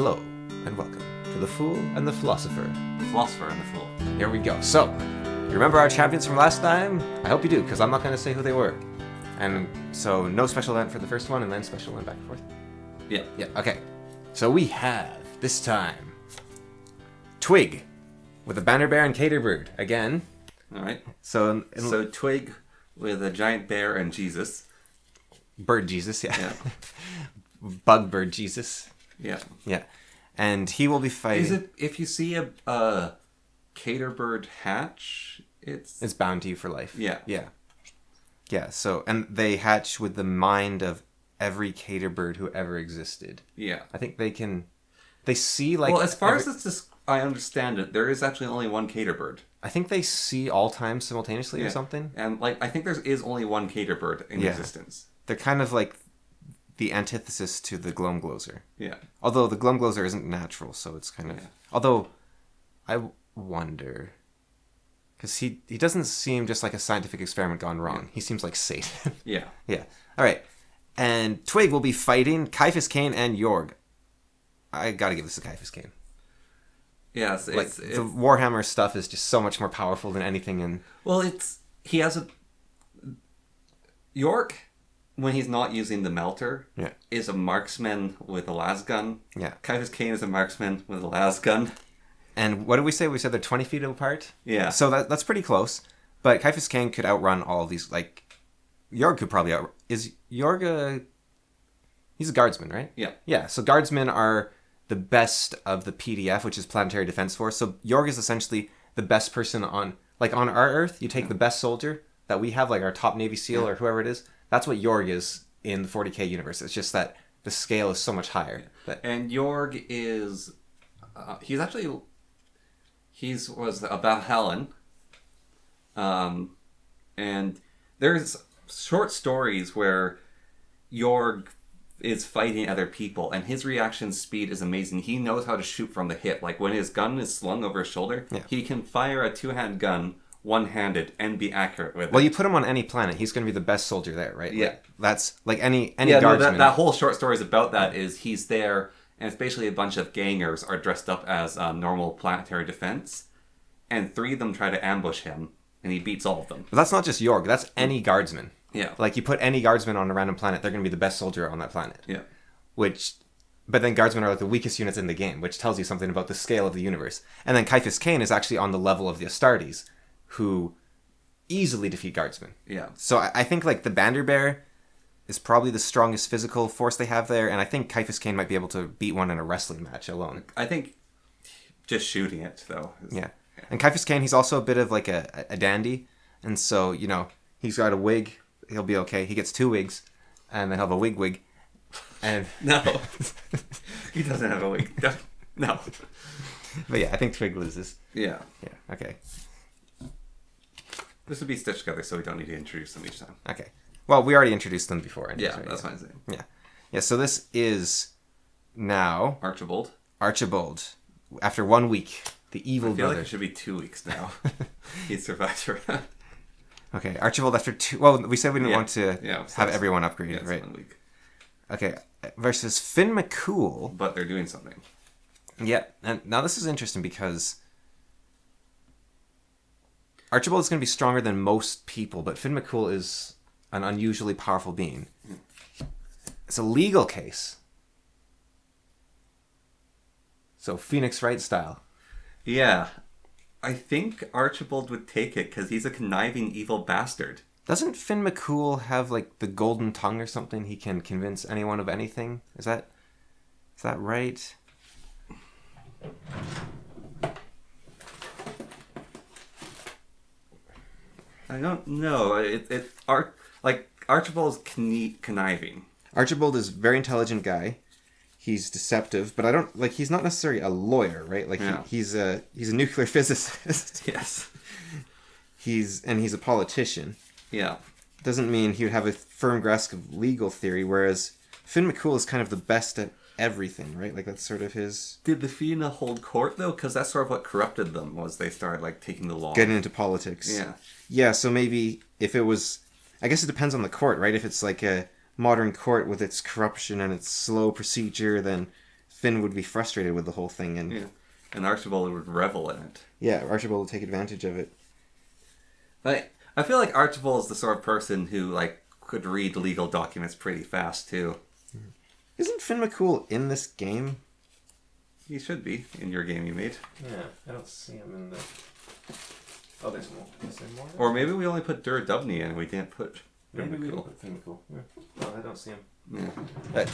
Hello, and welcome to The Fool and the Philosopher. The Philosopher and the Fool. Here we go. So, you remember our champions from last time? I hope you do, because I'm not going to say who they were. And so, no special event for the first one, and then special event back and forth? Yeah. Yeah, okay. So we have, this time, Twig, with a banner bear and caterbird, again. Alright. So Twig with a giant bear and Jesus. Bird Jesus, yeah. Yeah. Bug bird Jesus. Yeah. Yeah. And he will be fighting... Is it, if you see a caterbird hatch, It's bound to you for life. Yeah. Yeah. Yeah, so... And they hatch with the mind of every caterbird who ever existed. Yeah. I think they can... They see, like... Well, as far as it's just, I understand it, there is actually only one caterbird. I think they see all time simultaneously or something. And, I think there is only one caterbird in existence. They're kind of like the antithesis to the Glumglozer. Yeah. Although the Glumglozer isn't natural, so it's kind of... Yeah. Although, I wonder... Because he doesn't seem just like a scientific experiment gone wrong. He seems like Satan. Yeah. Yeah. All right. And Twig will be fighting Caiaphas Cain and Jorg. I gotta give this to Caiaphas Cain. Yes. The Warhammer stuff is just so much more powerful than anything in... Well, he has a... York, when he's not using the melter, is a marksman with a lasgun. Yeah. Caiaphas Cain is a marksman with a lasgun. And what did we say? We said they're 20 feet apart? Yeah. So that's pretty close. But Caiaphas Cain could outrun all of these, like... Jorg could probably outrun... Is Jorg a... He's a guardsman, right? Yeah. Yeah, so guardsmen are the best of the PDF, which is Planetary Defense Force. So Jorg is essentially the best person on... Like, on our Earth, you take the best soldier that we have, like our top Navy SEAL or whoever it is. That's what Jorg is in the 40k universe. It's just that the scale is so much higher. And Jorg is... he's actually... was a Valhallan. And there's short stories where Jorg is fighting other people, and his reaction speed is amazing. He knows how to shoot from the hip. Like, when his gun is slung over his shoulder, he can fire a two-hand gun one-handed and be accurate with it. Well, you put him on any planet, he's going to be the best soldier there, right? Yeah. Like, that's like any guardsman. That whole short story is about that. Is he's there, and it's basically a bunch of gangers are dressed up as normal planetary defense, and 3 of them try to ambush him, and he beats all of them. But that's not just Jorg, that's any guardsman. Yeah. Like, you put any guardsman on a random planet, they're going to be the best soldier on that planet. Yeah. But then guardsmen are like the weakest units in the game, which tells you something about the scale of the universe. And then Caiaphas Cain is actually on the level of the Astartes, who easily defeat guardsmen. Yeah. So I think, like, the Banner Bear is probably the strongest physical force they have there, and I think Caiaphas Cain might be able to beat one in a wrestling match alone. I think just shooting it, though. Yeah. And Caiaphas Cain, he's also a bit of, like, a dandy, and so, you know, he's got a wig, he'll be okay. He gets 2 wigs, and then he'll have a wig. And no. He doesn't have a wig. No. But yeah, I think Twig loses. Yeah. Yeah, okay. This would be stitched together, so we don't need to introduce them each time. Okay. Well, we already introduced them before. Yeah, right? That's fine. Yeah. Yeah, so this is now... Archibald. After 1 week, the evil I feel brother... like it should be 2 weeks now. He survived for that. Okay, Archibald after 2... Well, we said we didn't want to have everyone upgraded, right? 1 week. Okay, versus Finn McCool. But they're doing something. Yeah, and now this is interesting because Archibald is going to be stronger than most people, but Finn McCool is an unusually powerful being. It's a legal case. So Phoenix Wright style. Yeah. I think Archibald would take it because he's a conniving evil bastard. Doesn't Finn McCool have, like, the golden tongue or something? He can convince anyone of anything? Is that right? I don't know. Archibald's conniving. Archibald is a very intelligent guy. He's deceptive, but he's not necessarily a lawyer, right? Like, he's a nuclear physicist. Yes. He's a politician. Yeah. Doesn't mean he would have a firm grasp of legal theory, whereas Finn McCool is kind of the best at everything, right? Like, that's sort of his... Did the Fianna hold court, though? Because that's sort of what corrupted them, was they started, like, taking the law. Getting into politics. Yeah. Yeah, so maybe if it was... I guess it depends on the court, right? If it's like a modern court with its corruption and its slow procedure, then Finn would be frustrated with the whole thing, and Yeah. And Archibald would revel in it. yeah, Archibald would take advantage of it. Like, I feel like Archibald is the sort of person who, like, could read legal documents pretty fast, too. Isn't Finn McCool in this game? He should be in your game you made. Yeah, I don't see him in the... Oh, there's more. Is there more? Or maybe we only put Dur Dubney in and we didn't put Maybe we McCool. didn't put Finn McCool. Yeah. No, I don't see him. Yeah.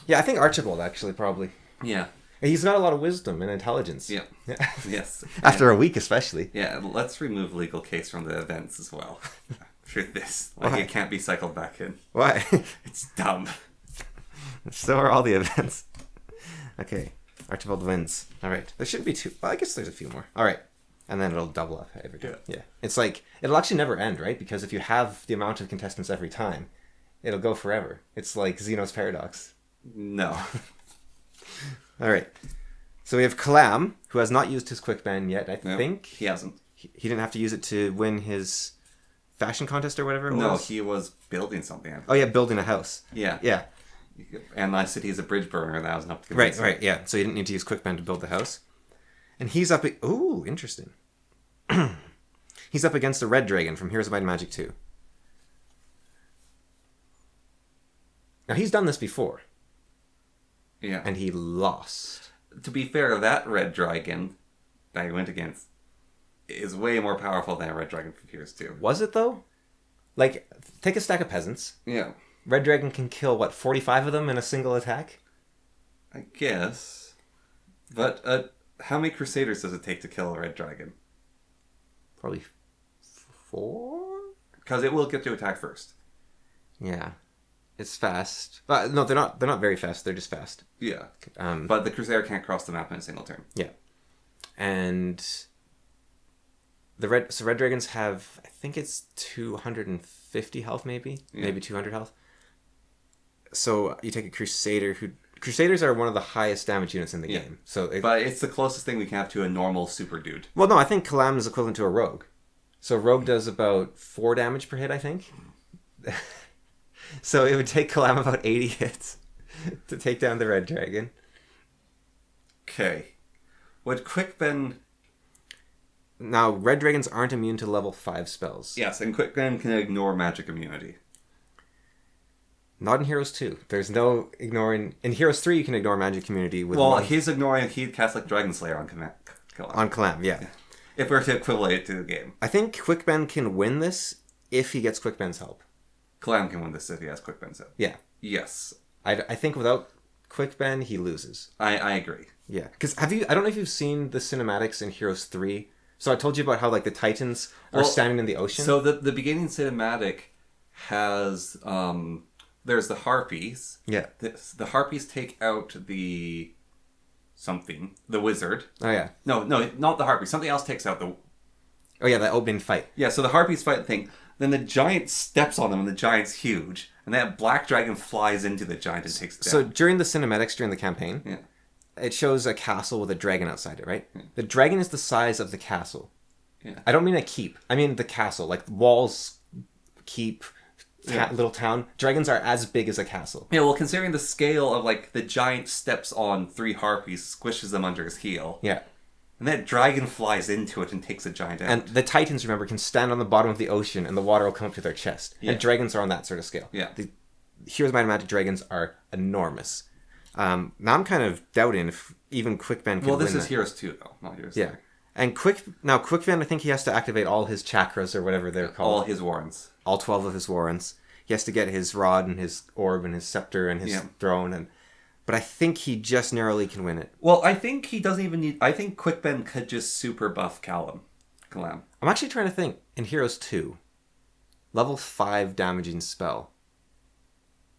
Yeah, I think Archibald, actually, probably. Yeah. He's got a lot of wisdom and intelligence. Yeah. Yes. After a week, especially. Yeah, let's remove legal case from the events as well. For this. Like, Why? it can't be cycled back in. Why? It's dumb. So are all the events. Okay. Archibald wins. All right. There shouldn't be two. Well, I guess there's a few more. All right. And then it'll double up every time. Yeah. It's like, it'll actually never end, right? Because if you have the amount of contestants every time, it'll go forever. It's like Zeno's paradox. No. All right. So we have Kalam, who has not used his quick bend yet, I think. He hasn't. He didn't have to use it to win his fashion contest or whatever it No, was. he was building something. Oh, yeah, building a house. Yeah. Yeah. And I said he's a bridge burner. That was enough to Right, convince him. right, yeah. So he didn't need to use quick bend to build the house. And he's up... Ooh, interesting. He's up against a red dragon from Heroes of Might and Magic 2. Now, he's done this before. Yeah. And he lost. To be fair, that red dragon that he went against is way more powerful than a red dragon from Heroes 2. Was it, though? Like, take a stack of peasants. Yeah. Red dragon can kill, what, 45 of them in a single attack? I guess. But how many Crusaders does it take to kill a red dragon? Probably 4? Because it will get to attack first. Yeah. It's fast. No, they're not very fast. They're just fast. Yeah. But But the Crusader can't cross the map in a single turn. yeah. And red dragons have, I think it's 250 health maybe. Yeah. Maybe 200 health. So you take a Crusader who... Crusaders are one of the highest damage units in the game. So But it's the closest thing we can have to a normal super dude. well, no, I think Kalam is equivalent to a rogue. So rogue does about 4 damage per hit, I think. So it would take Kalam about 80 hits to take down the red dragon. Okay. Would Quickbend... Now, red dragons aren't immune to level 5 spells. Yes, and Quickbend can ignore magic immunity. Not in Heroes 2. There's no ignoring... In Heroes 3, you can ignore magic immunity with Well, one... he's ignoring... He'd cast like Dragon Slayer on Kalam. On Kalam, yeah. If we're to equivalent it to the game. I think Quickbend can win this if he gets Quickbend's help. Kalam can win this if he has Quickbend set. Yeah. Yes. I think without Quickbend, he loses. I agree. Yeah. Because I don't know if you've seen the cinematics in Heroes 3. So I told you about how, like, the Titans are standing in the ocean. So the beginning cinematic has... there's the Harpies. Yeah. The Harpies take out the... something. The wizard. Oh, yeah. No, not the Harpies. Something else takes out the... Oh, yeah, that opening fight. Yeah, so the Harpies fight the thing. Then the giant steps on them, and the giant's huge. And that black dragon flies into the giant and takes it down. So during the cinematics, during the campaign, Yeah. it shows a castle with a dragon outside it, right? Yeah. The dragon is the size of the castle. Yeah. I don't mean a keep. I mean the castle. Like walls, keep, little town. Dragons are as big as a castle. Yeah, well, considering the scale of, like, the giant steps on 3 Harpies, squishes them under his heel. Yeah. And that dragon flies into it and takes a giant out. And the Titans, remember, can stand on the bottom of the ocean and the water will come up to their chest. Yeah. And dragons are on that sort of scale. Yeah. The Heroes of Might and Magic dragons are enormous. Now I'm kind of doubting if even Quickbend can Well, this win is that. Heroes 2, though, not Heroes Yeah. 3. And Quickbend, I think he has to activate all his chakras or whatever they're called. All his warrants. All 12 of his warrants. He has to get his rod and his orb and his scepter and his throne. But I think he just narrowly can win it. Well, I think he doesn't even need... I think Quickbend could just super buff Kalam. I'm actually trying to think. In Heroes 2, level 5 damaging spell.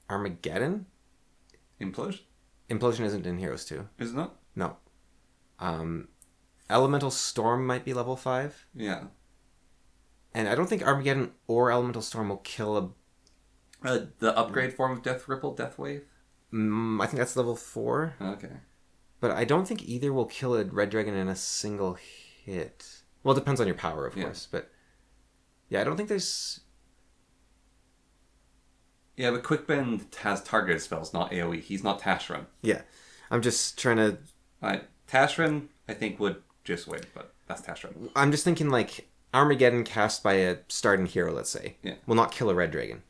Armageddon? Implosion? Implosion isn't in Heroes 2. Is it not? No. Elemental Storm might be level 5. Yeah. And I don't think Armageddon or Elemental Storm will kill The upgrade form of Death Ripple, Death Wave? I think that's level 4. Okay. But I don't think either will kill a red dragon in a single hit. Well, it depends on your power, of course. But yeah, I don't think there's... Yeah, but Quickbend has targeted spells, not AoE. He's not Tashrun. Yeah. I'm just trying to... Tashrin, I think, would just win, but that's Tashrin. I'm just thinking, like, Armageddon cast by a starting hero, let's say, will not kill a red dragon.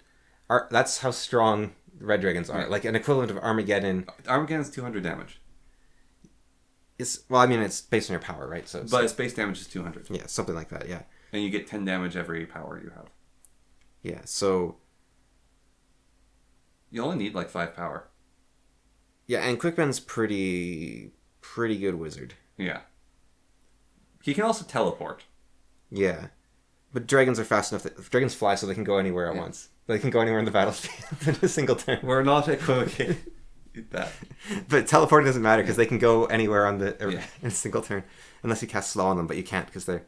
That's how strong red dragons are. Like, an equivalent of Armageddon... Armageddon's 200 damage. Well, I mean, it's based on your power, right? So But its base damage is 200. Yeah, something like that, yeah. And you get 10 damage every power you have. Yeah, so... You only need, like, 5 power. Yeah, and Quickben's pretty good wizard. Yeah. He can also teleport. Yeah. But dragons are fast enough that... Dragons fly so they can go anywhere at once. They can go anywhere in the battlefield in a single turn. We're not equivocating that. But teleporting doesn't matter because they can go anywhere in a single turn. Unless you cast slow on them, but you can't because they're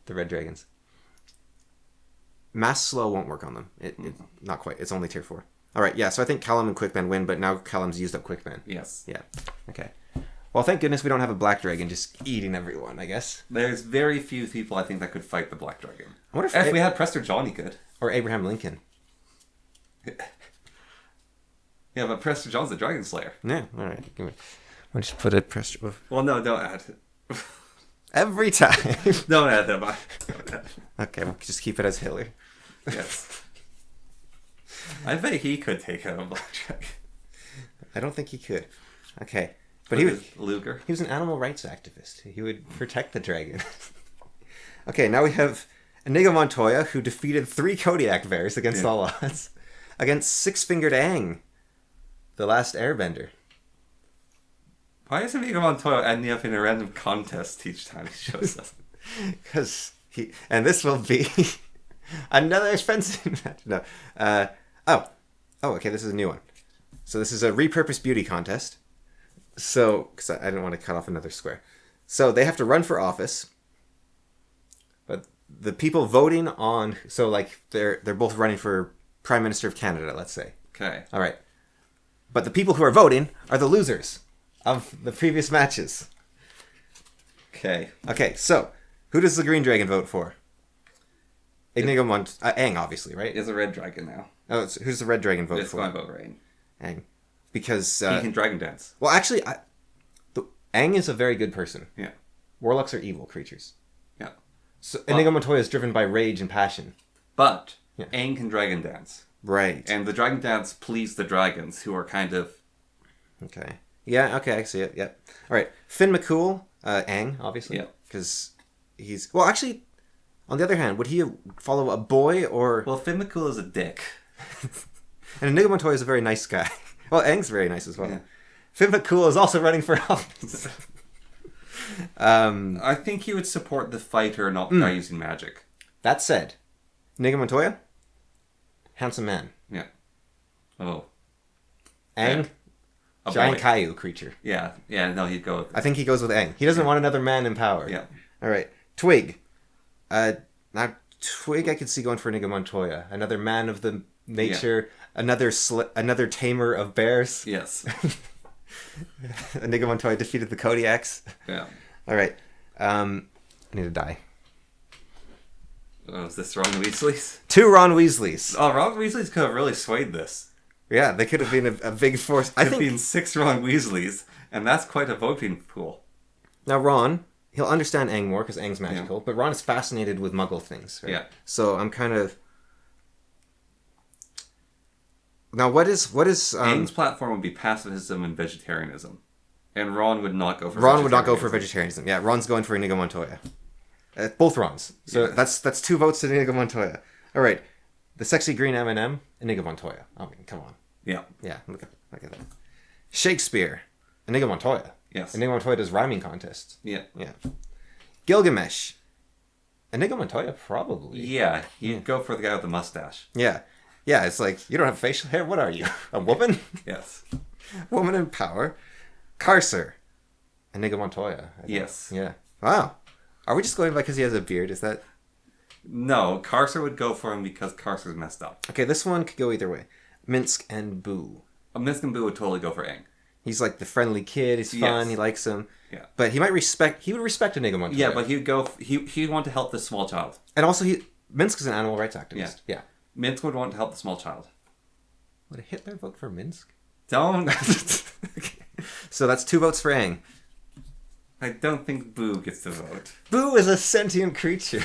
the red dragons. Mass slow won't work on them. It not quite. It's only tier 4. All right, yeah, so I think Callum and Quickben win, but now Callum's used up Quickben. Yes. Yeah. Okay. Well, thank goodness we don't have a black dragon just eating everyone, I guess. There's very few people I think that could fight the black dragon. I wonder if we had Prester John, he could. Or Abraham Lincoln. Yeah, but Prester John's the Dragon Slayer. Yeah, all right. I'll just put a Prester... Well, no, don't add it. Every time. Don't add that. Okay, we'll just keep it as Hitler. Yes. I bet he could take out a black dragon. I don't think he could. Okay. But he was Luger. He was an animal rights activist. He would protect the dragon. Okay, now we have Inigo Montoya, who defeated 3 Kodiak bears against all odds, against Six-Fingered Aang, the last airbender. Why is Inigo Montoya ending up in a random contest each time he shows up? Because and this will be another expensive match. No. Okay, this is a new one. So this is a repurposed beauty contest. So, because I didn't want to cut off another square. So they have to run for office. But the people voting on... So, like, they're both running for Prime Minister of Canada, let's say. Okay. All right. But the people who are voting are the losers of the previous matches. Okay. Okay, so who does the Green Dragon vote for? Inigo Aang, obviously, right? Is a red dragon now. Oh, who's the Red Dragon vote It's for? going to vote Rain. Aang. Because... he can dragon dance. Well, actually, Aang is a very good person. Yeah. Warlocks are evil creatures. Yeah. So Inigo Montoya is driven by rage and passion. But Aang can dragon dance. Right. And the dragon dance pleased the dragons, who are kind of... Okay. Yeah, okay, I see it. Yeah. All right. Finn McCool, Aang, obviously. Yeah. Because he's... Well, actually, on the other hand, would he follow a boy or... Well, Finn McCool is a dick. And Inigo Montoya is a very nice guy. Well, Aang's very nice as well. Yeah. Finn McCool is also running for office. I think he would support the fighter, not the guy using magic. That said, Inigo Montoya, handsome man. Yeah. Oh. Aang, A giant boy. Caillou creature. Yeah. Yeah, no, he'd go with I think he goes with Aang. He doesn't want another man in power. Yeah. All right. Twig. Now, Twig I could see going for Inigo Montoya. Another man of the nature. Another tamer of bears. Yes. Inigo Montoya defeated the Kodiaks. Yeah. All right. I need to die. Oh, is this Ron Weasley's? 2 Ron Weasleys. Oh, Ron Weasley's could have really swayed this. Yeah, they could have been a big force. I think been 6 Ron Weasleys, and that's quite a voting pool. Now Ron, he'll understand Aang more because Aang's magical, but Ron is fascinated with Muggle things. Right? Yeah. So I'm kind of. Now what is Aang's platform would be pacifism and vegetarianism, and Ron would not go for. Ron would not go for vegetarianism. Yeah, Ron's going for Inigo Montoya. Both Rons. So that's 2 votes to Inigo Montoya. All right, the sexy green M&M, Inigo Montoya. I mean, come on. Yeah. Yeah, look at that. Shakespeare, Inigo Montoya. Yes. Inigo Montoya does rhyming contests. Yeah. Yeah. Gilgamesh, Inigo Montoya probably. Yeah, he'd go for the guy with the mustache. Yeah. Yeah, it's like, you don't have facial hair? What are you? A woman? Yes. Woman in power. Carcer. Inigo Montoya. Yes. Yeah. Wow. Are we just going by because he has a beard? Is that... No, Carcer would go for him because Carcer's messed up. Okay, this one could go either way. Minsk and Boo. Minsk and Boo would totally go for Aang. He's like the friendly kid. He's fun. Yes. He likes him. Yeah. But he would respect Inigo Montoya. Yeah, but he'd want to help this small child. And also, Minsk is an animal rights activist. Yeah. Minsk would want to help the small child. Would Hitler vote for Minsk? Don't. Okay. So that's 2 votes for Aang. I don't think Boo gets to vote. Boo is a sentient creature.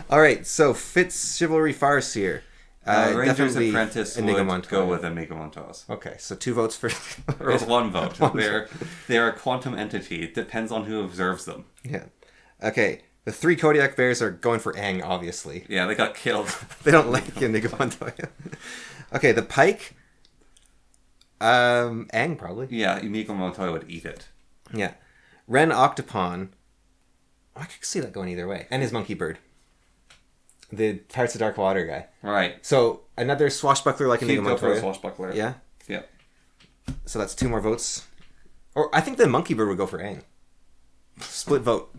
All right, so Fitz Chivalry Farseer. Ranger's Definitely Apprentice Inigo would Montoya. go with Inigo Montoya. Okay, so 2 votes for... It's 1 vote. One They're a quantum entity. It depends on who observes them. Yeah. Okay, the 3 Kodiak Bears are going for Aang, obviously. Yeah, they got killed. They don't like Inigo Montoya. Okay, the Pike... Aang, probably. Yeah, Inigo Montoya would eat it. Yeah. Ren Octopon... I could see that going either way. And his Monkey Bird. The Pirates of Dark Water guy. Right. So, another swashbuckler like Inigo Keep go for a Montoya. swashbuckler. Yeah? Yeah. So that's 2 more votes. Or I think the Monkey Bird would go for Aang. Split vote.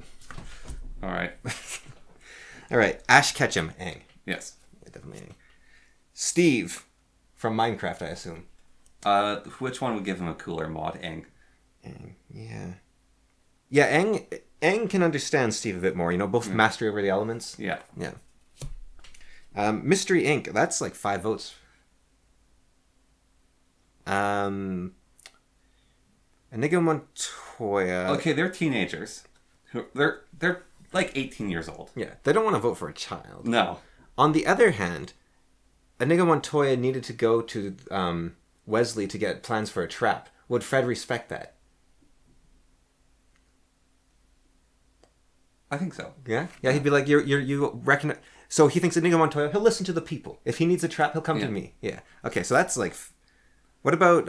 All right. All right. Ash Ketchum, Aang. Yes. Yeah, definitely Aang. Steve from Minecraft, I assume. Which one would give him a cooler mod? Aang. Aang, yeah. Yeah, Aang can understand Steve a bit more. You know, both mastery over the elements. Yeah. Yeah. Mystery Inc. That's like 5 votes. Inigo Montoya. Okay, they're teenagers. They're like 18 years old. Yeah, they don't want to vote for a child. No. On the other hand, Inigo Montoya needed to go to Wesley to get plans for a trap. Would Fred respect that? I think so. Yeah? Yeah, he'd be like, you reckon... So he thinks Inigo Montoya, he'll listen to the people. If he needs a trap, he'll come to me. Yeah. Okay, so that's like... What about...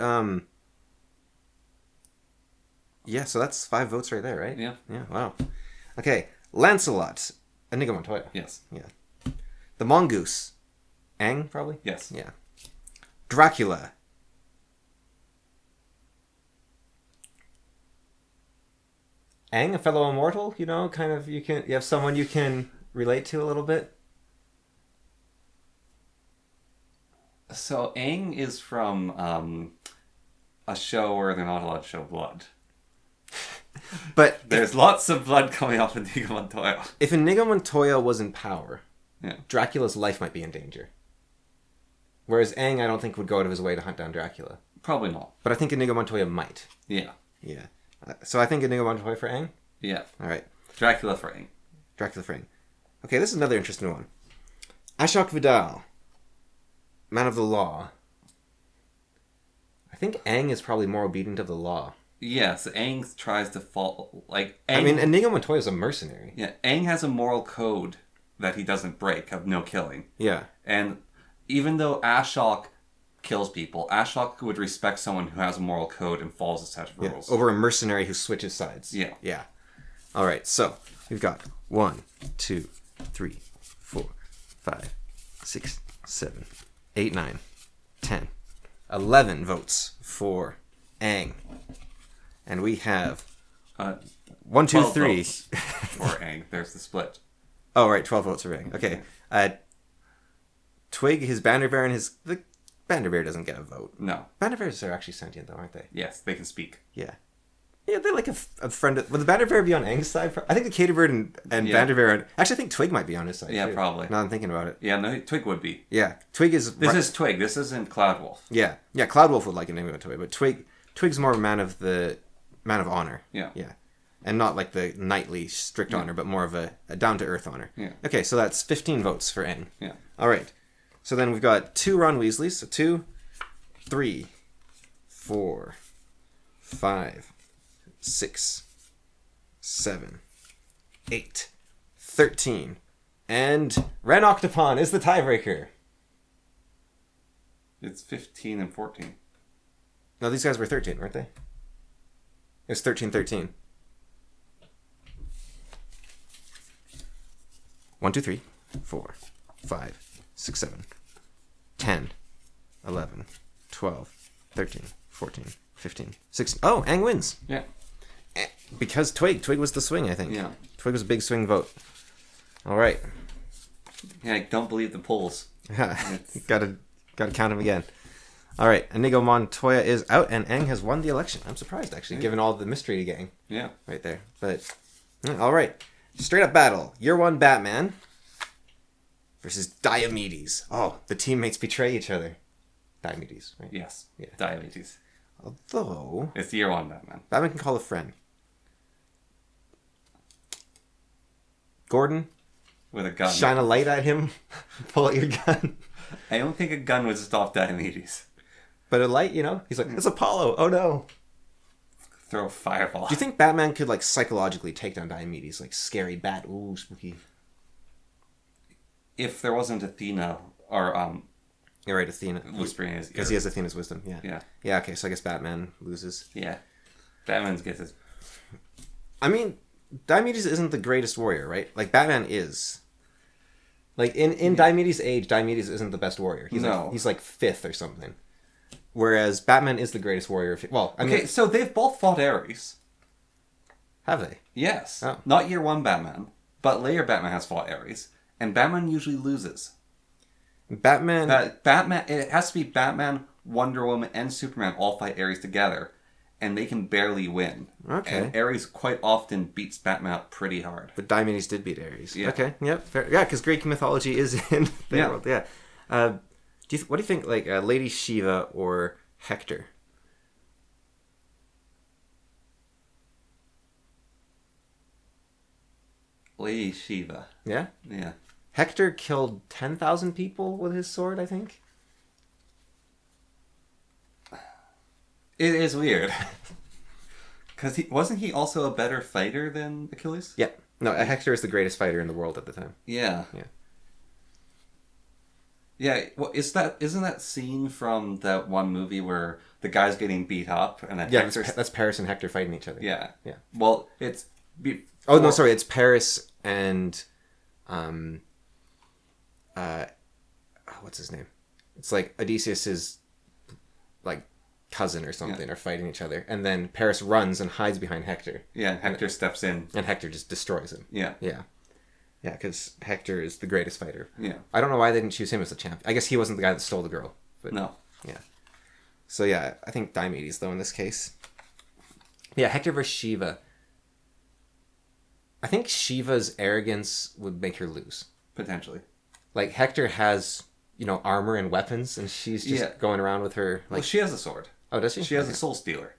Yeah, so that's 5 votes right there, right? Yeah. Yeah, wow. Okay, Lancelot. Inigo Montoya. Yes. Yeah. The Mongoose. Aang, probably? Yes. Yeah. Dracula. Aang, a fellow immortal, you know, kind of, you have someone you can relate to a little bit. So Aang is from a show where they're not allowed to show blood. But There's lots of blood coming off Inigo Montoya. if Inigo Montoya was in power, Yeah. Dracula's life might be in danger. Whereas Aang, I don't think would go out of his way to hunt down Dracula. Probably not. But I think Inigo Montoya might. Yeah. Yeah. So I think Inigo Montoya for Aang. Yeah. All right. Dracula for Aang. Dracula for Aang. Okay, this is another interesting one. Ashok Vidal. Man of the Law. I think Aang is probably more obedient of the law. Yes, Aang tries to fall like Aang, I mean, Inigo Montoya is a mercenary. yeah, Aang has a moral code that he doesn't break of no killing. Yeah. And even though Ashok kills people, Ashok would respect someone who has a moral code and follows a set of Yeah. rules. Over a mercenary who switches sides. Yeah. Yeah. All right, so we've got 1, 2, 3, 4, 5, 6, 7, 8, 9, 10, 11 votes for Aang. And we have 1, 2, 12 3. votes for Aang. There's the split. Oh, right, 12 votes for Aang. Okay. Twig, his Banner Bear, and the Banner Bear doesn't get a vote. No. Banner Bears are actually sentient, though, aren't they? Yes, they can speak. Yeah. Yeah, they're like a friend. Would the Banner Bear be on Aang's side? I think the Cater Bird and Banner Bear... Actually, I think Twig might be on his side, Yeah, too. probably. Now I'm thinking about it. Yeah, no, Twig would be. Yeah, Twig is... This is Twig. This isn't Cloudwolf. Yeah, Cloudwolf would like an Inigo Montoya, but Twig's more a man of honor. Yeah. Yeah. And not like the knightly strict honor, but more of a down-to-earth honor. Yeah. Okay, so that's 15 votes for Aang. Yeah. All right. So then we've got 2 Ron Weasleys. So 2, 3, 4, 5, 6, 7, 8, 13. And Ren Octopon is the tiebreaker. It's 15 and 14. No, these guys were 13, weren't they? It was 13-13. 1, 2, 3, 4, 5, 6, 7, 10, 11, 12, 13, 14, 15, 16. Oh, Aang wins. Yeah. Because Twig was the swing, I think. Yeah. Twig was a big swing vote. All right. Yeah, I don't believe the polls. gotta count him again. All right, Inigo Montoya is out, and Aang has won the election. I'm surprised, actually, given all the mystery gang Yeah. right there. But all right, straight up battle. Year 1 Batman versus Diomedes. Oh, the teammates betray each other. Diomedes, right? Yes. Yeah. Diabetes. Although It's year one Batman. Batman can call a friend. Gordon, With a gun. shine a light at him, pull out your gun. I don't think a gun would stop diabetes. But a light, he's like, it's Apollo. Oh no. Throw a fireball. Do you think Batman could like psychologically take down Diomedes? Like scary bat, ooh, spooky. If there wasn't Athena or You're right, Athena. whispering in his ear. Because he has Athena's wisdom, yeah. Yeah. Yeah, okay, so I guess Batman loses. Yeah. Batman gets his... I mean, Diomedes isn't the greatest warrior, right? Like, Batman is. Like, in Diomedes' age, Diomedes isn't the best warrior. He's like fifth or something. Whereas Batman is the greatest warrior. Okay, so they've both fought Ares. Have they? Yes. Oh. Not year one Batman, but later Batman has fought Ares. And Batman usually loses. Batman... It has to be Batman, Wonder Woman, and Superman all fight Ares together. And they can barely win. Okay. And Ares quite often beats Batman up pretty hard. But Diomedes did beat Ares. Yeah. Okay, yep, fair. Yeah, because Greek mythology is in their world, yeah. What do you think, like, Lady Shiva or Hector? Lady Shiva. Yeah? Yeah. Hector killed 10,000 people with his sword, I think? It is weird. Because wasn't he also a better fighter than Achilles? Yeah. No, Hector is the greatest fighter in the world at the time. Yeah. Yeah. Yeah, well, isn't that scene from that one movie where the guy's getting beat up and then Yeah, Hector's... that's Paris and Hector fighting each other. Yeah. Yeah. Well, it's... Oh, no, sorry, it's Paris and... what's his name? It's like Odysseus's like cousin or something are fighting each other, and then Paris runs and hides behind Hector. Yeah, Hector steps in. And Hector just destroys him. Yeah. Yeah. Yeah, because Hector is the greatest fighter. Yeah. I don't know why they didn't choose him as the champ. I guess he wasn't the guy that stole the girl. But No. yeah. So yeah, I think Diomedes though in this case. Yeah, Hector versus Shiva. I think Shiva's arrogance would make her lose. Potentially. Like Hector has, armor and weapons, and she's just going around with her. Like, Well, she has a sword. oh, does she? She has Okay. a soul stealer.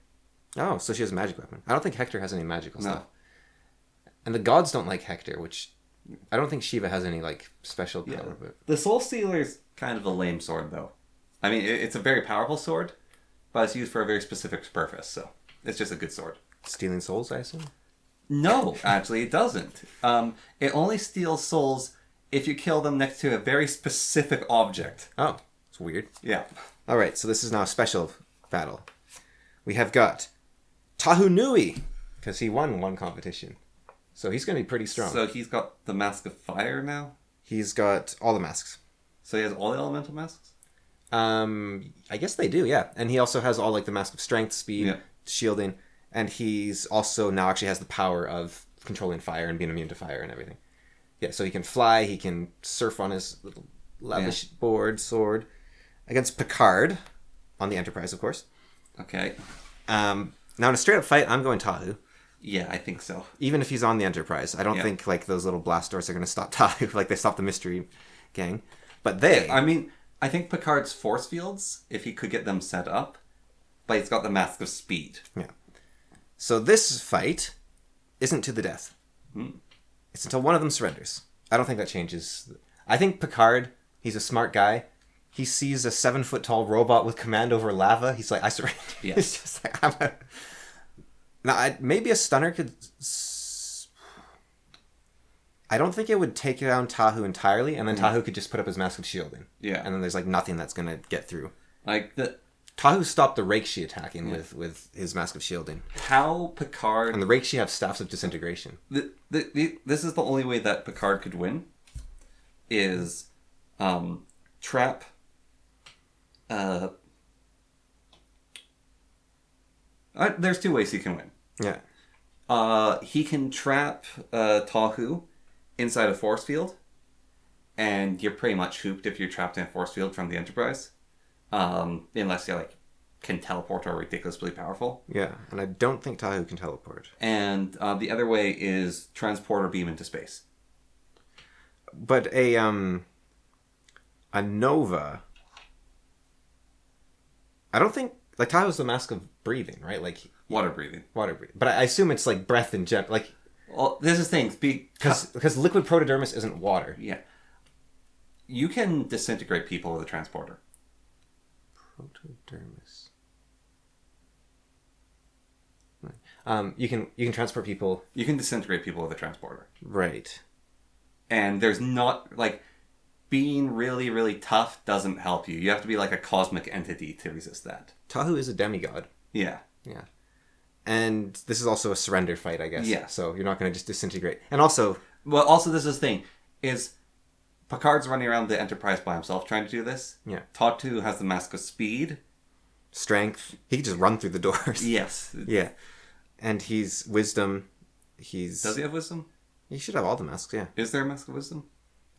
Oh, so she has a magic weapon. I don't think Hector has any magical No. stuff. And the gods don't like Hector, which I don't think Shiva has any like special power. Yeah. But The soul stealer is kind of a lame sword, though. I mean, it's a very powerful sword, but it's used for a very specific purpose, so it's just a good sword. stealing souls, I assume. No, actually, it doesn't. It only steals souls if you kill them next to a very specific object. Oh, it's weird. Yeah. All right, so this is now a special battle. We have got Tahu Nui, because he won one competition. So he's going to be pretty strong. So he's got the Mask of Fire now? He's got all the masks. So he has all the elemental masks? I guess they do, yeah. And he also has all like the mask of strength, speed, shielding, and he's also now actually has the power of controlling fire and being immune to fire and everything. Yeah, so he can fly, he can surf on his little lavish board sword against Picard on the Enterprise, of course. Okay. Now in a straight up fight, I'm going Tahu. Yeah, I think so. Even if he's on the Enterprise, I don't think like those little blast doors are going to stop Tahu like they stopped the Mystery Gang. But I mean, I think Picard's force fields, if he could get them set up, but he's got the Mask of Speed. Yeah. So this fight isn't to the death. It's until one of them surrenders. I don't think that changes. I think Picard, he's a smart guy. He sees a 7-foot-tall robot with command over lava. He's like, I surrender. Yes. It's just like, Now, maybe a stunner could... I don't think it would take down Tahu entirely, and then Tahu could just put up his mask of shielding. Yeah. And then there's like nothing that's going to get through. Like, Tahu stopped the Reikshi attacking with his mask of shielding. how Picard... And the Reikshi have staffs of disintegration. This is the only way that Picard could win, is trap... there's two ways he can win. Yeah. He can trap Tahu inside a force field, and you're pretty much hooped if you're trapped in a force field from the Enterprise, unless you can teleport or are ridiculously powerful. Yeah, and I don't think Tahu can teleport. And the other way is transport or beam into space. But a Nova... I don't think like Tahoe's the mask of breathing, right? Like Water breathing. water breathing. But I assume it's like breath in general. Like Well, this is the thing. because liquid protodermis isn't water. Yeah. You can disintegrate people with a transporter. Protodermis. You can transport people. You can disintegrate people with a transporter. Right. And there's not, like, being really, really tough doesn't help you. You have to be like a cosmic entity to resist that. Tahu is a demigod. Yeah. Yeah. And this is also a surrender fight, I guess. Yeah. So you're not going to just disintegrate. And also... Well, also this is the thing, is Picard's running around the Enterprise by himself trying to do this. Yeah. Tatu has the mask of speed. Strength. He can just run through the doors. Yes. Yeah. And he's wisdom. He's... Does he have wisdom? He should have all the masks, yeah. Is there a mask of wisdom?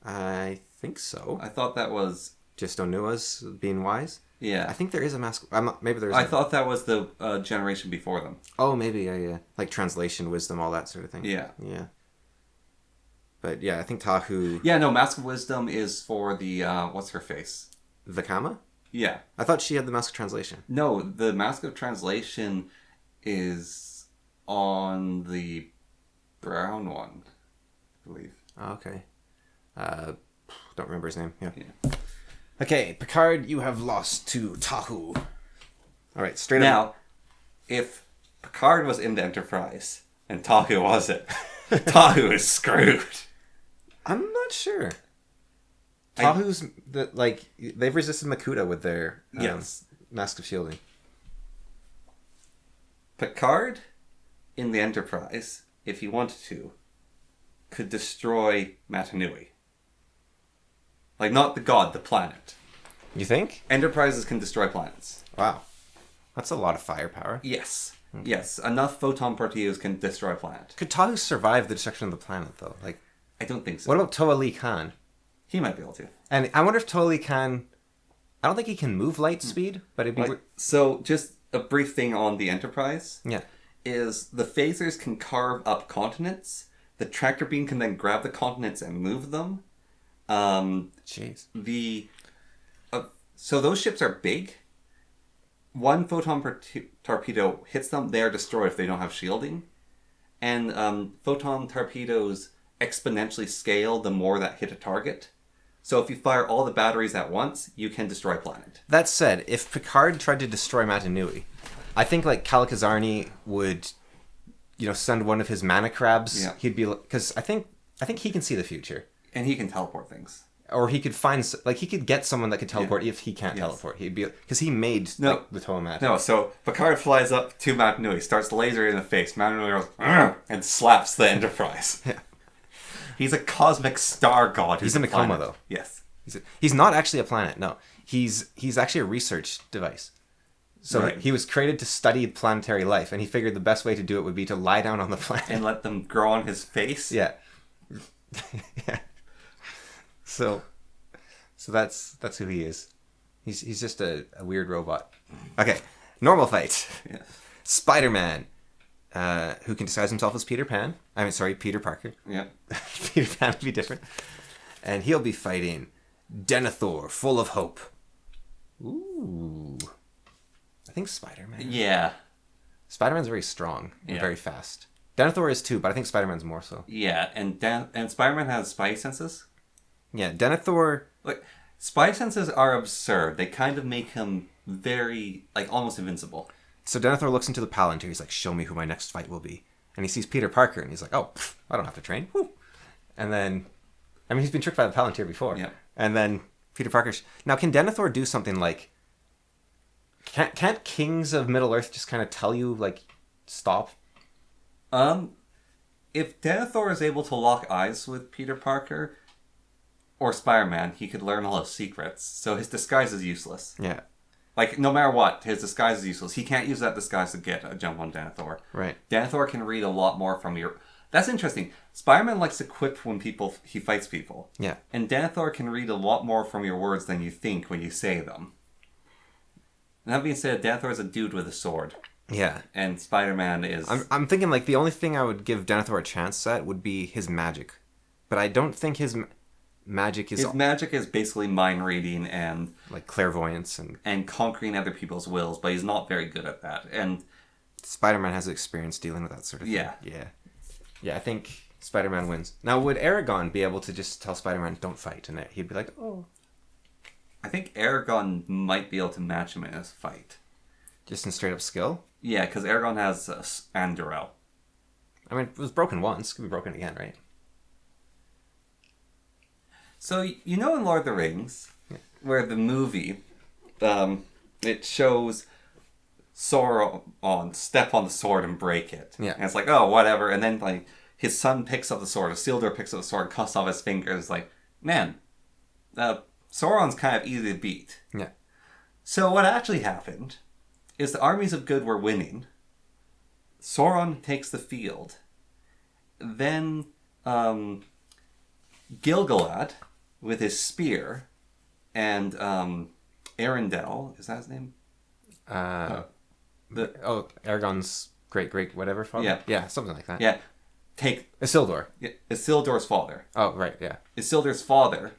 I think so. I thought that was... Just Onua's being wise? Yeah. I think there is a mask... maybe there is... I thought that was the generation before them. Oh, maybe, yeah. Like translation, wisdom, all that sort of thing. Yeah. Yeah. But yeah, I think Tahu... Yeah, no, Mask of Wisdom is for the, what's her face? The Kama? Yeah. I thought she had the mask of translation. No, the Mask of Translation is on the brown one, I believe. Oh, okay. Don't remember his name. Yeah. Yeah. Okay, Picard, you have lost to Tahu. All right, straight up. Now, if Picard was in the Enterprise and Tahu wasn't, Tahu is screwed. I'm not sure. Tahu's they've resisted Makuta with their Yes. mask of shielding. Picard in the Enterprise, if he wanted to, could destroy Matanui. Like, not the god, the planet. You think? Enterprises can destroy planets. Wow, that's a lot of firepower. Yes. Yes. Enough photon torpedoes can destroy a planet. Could Tahu survive the destruction of the planet though? Like, I don't think so. what about Toa Lee Khan? He might be able to. And I wonder if Toa Lee Khan. I don't think he can move light speed, but it'd be So, just a brief thing on the Enterprise. yeah. Is the phasers can carve up continents. The tractor beam can then grab the continents and move them. Jeez. So those ships are big. One photon torpedo hits them, they are destroyed if they don't have shielding. And photon torpedoes exponentially scale the more that hit a target. So if you fire all the batteries at once, you can destroy a planet. That said, if Picard tried to destroy Matanui, I think like Kalakazarni would, send one of his mana crabs. Yeah. He'd be because I think he can see the future, And he can teleport things. or he could find he could get someone that could teleport if he can't Yes. teleport. He'd be because he made the Toa Mat. No, so Picard flies up to Matanui, starts lasering in the face. Matanui goes, "Argh," and slaps the Enterprise. Yeah. He's a cosmic star god. He's who's in a coma, planet. though. Yes. He's not actually a planet. No, he's actually a research device. So Right. he was created to study planetary life, and he figured the best way to do it would be to lie down on the planet And let them grow on his face. Yeah. Yeah. So that's who he is. He's just a weird robot. Okay, normal fight. Yeah. Spider-Man, who can disguise himself as Peter Pan. Peter Parker. Yeah. Peter Pan would be different. And he'll be fighting Denethor, full of hope. Ooh. I think Spider-Man. Yeah. Spider-Man's very strong and Yeah. very fast. Denethor is too, but I think Spider-Man's more so. Yeah, and Spider-Man has spy senses. Yeah, Denethor... Like, spy senses are absurd. They kind of make him very, almost invincible. So Denethor looks into the Palantir. He's like, show me who my next fight will be. And he sees Peter Parker, and he's like, oh, I don't have to train. Woo. And then... he's been tricked by the Palantir before. Yeah. And then Peter Parker... Now, can Denethor do something like... Can't kings of Middle-earth just kind of tell you, stop? If Denethor is able to lock eyes with Peter Parker or Spider-Man, he could learn all his secrets. So his disguise is useless. Yeah. No matter what, his disguise is useless. He can't use that disguise to get a jump on Denethor. Right. Denethor can read a lot more from your... That's interesting. Spider-Man likes to quip when he fights people. Yeah. And Denethor can read a lot more from your words than you think when you say them. And that being said, Denethor is a dude with a sword. Yeah. And Spider-Man is... I'm thinking, the only thing I would give Denethor a chance at would be his magic. But I don't think his magic is His magic is basically mind reading and like clairvoyance, and conquering other people's wills, but he's not very good at that. And Spider-Man has experience dealing with that sort of thing. Yeah. Yeah, I think Spider-Man wins. Now, would Aragon be able to just tell Spider-Man, don't fight, and he'd be like, oh. I think Aragon might be able to match him in a fight. Just in straight up skill? Yeah, because Aragon has Andorel. I mean, it was broken once. It could be broken again, right? So, you know in Lord of the Rings, where the movie, it shows Sauron step on the sword and break it. Yeah. And it's like, oh, whatever. And then, like, his son picks up the sword, Isildur picks up the sword, cuts off his fingers. Like, man, Sauron's kind of easy to beat. Yeah. So what actually happened is the armies of good were winning. Sauron takes the field. Then Gilgalad, with his spear, and Arundel, is that his name? Aragon's great whatever father? Yeah, something like that. Yeah. Take Isildur. Isildur's father. Oh, right, yeah. Isildur's father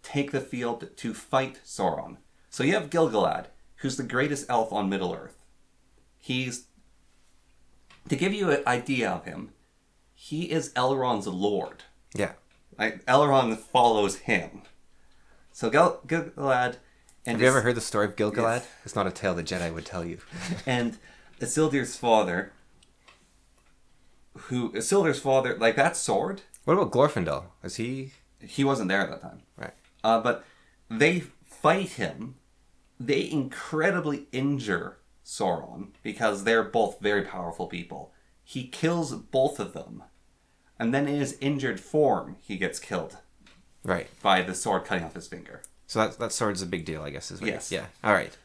take the field to fight Sauron. So you have Gilgalad, who's the greatest elf on Middle-earth. He's... To give you an idea of him, he is Elrond's lord. Yeah. Like, Elrond follows him. So Gilgalad... Have you ever heard the story of Gilgalad? Yes. It's not a tale the Jedi would tell you. And Isildur's father... Isildur's father... Like, that sword... What about Glorfindel? Is he... He wasn't there at that time. Right. But they fight him. They incredibly injure Sauron because they're both very powerful people. He kills both of them. And then in his injured form, he gets killed. Right. By the sword cutting off his finger. So that sword's a big deal, I guess. Is what Yes. Yeah. All right.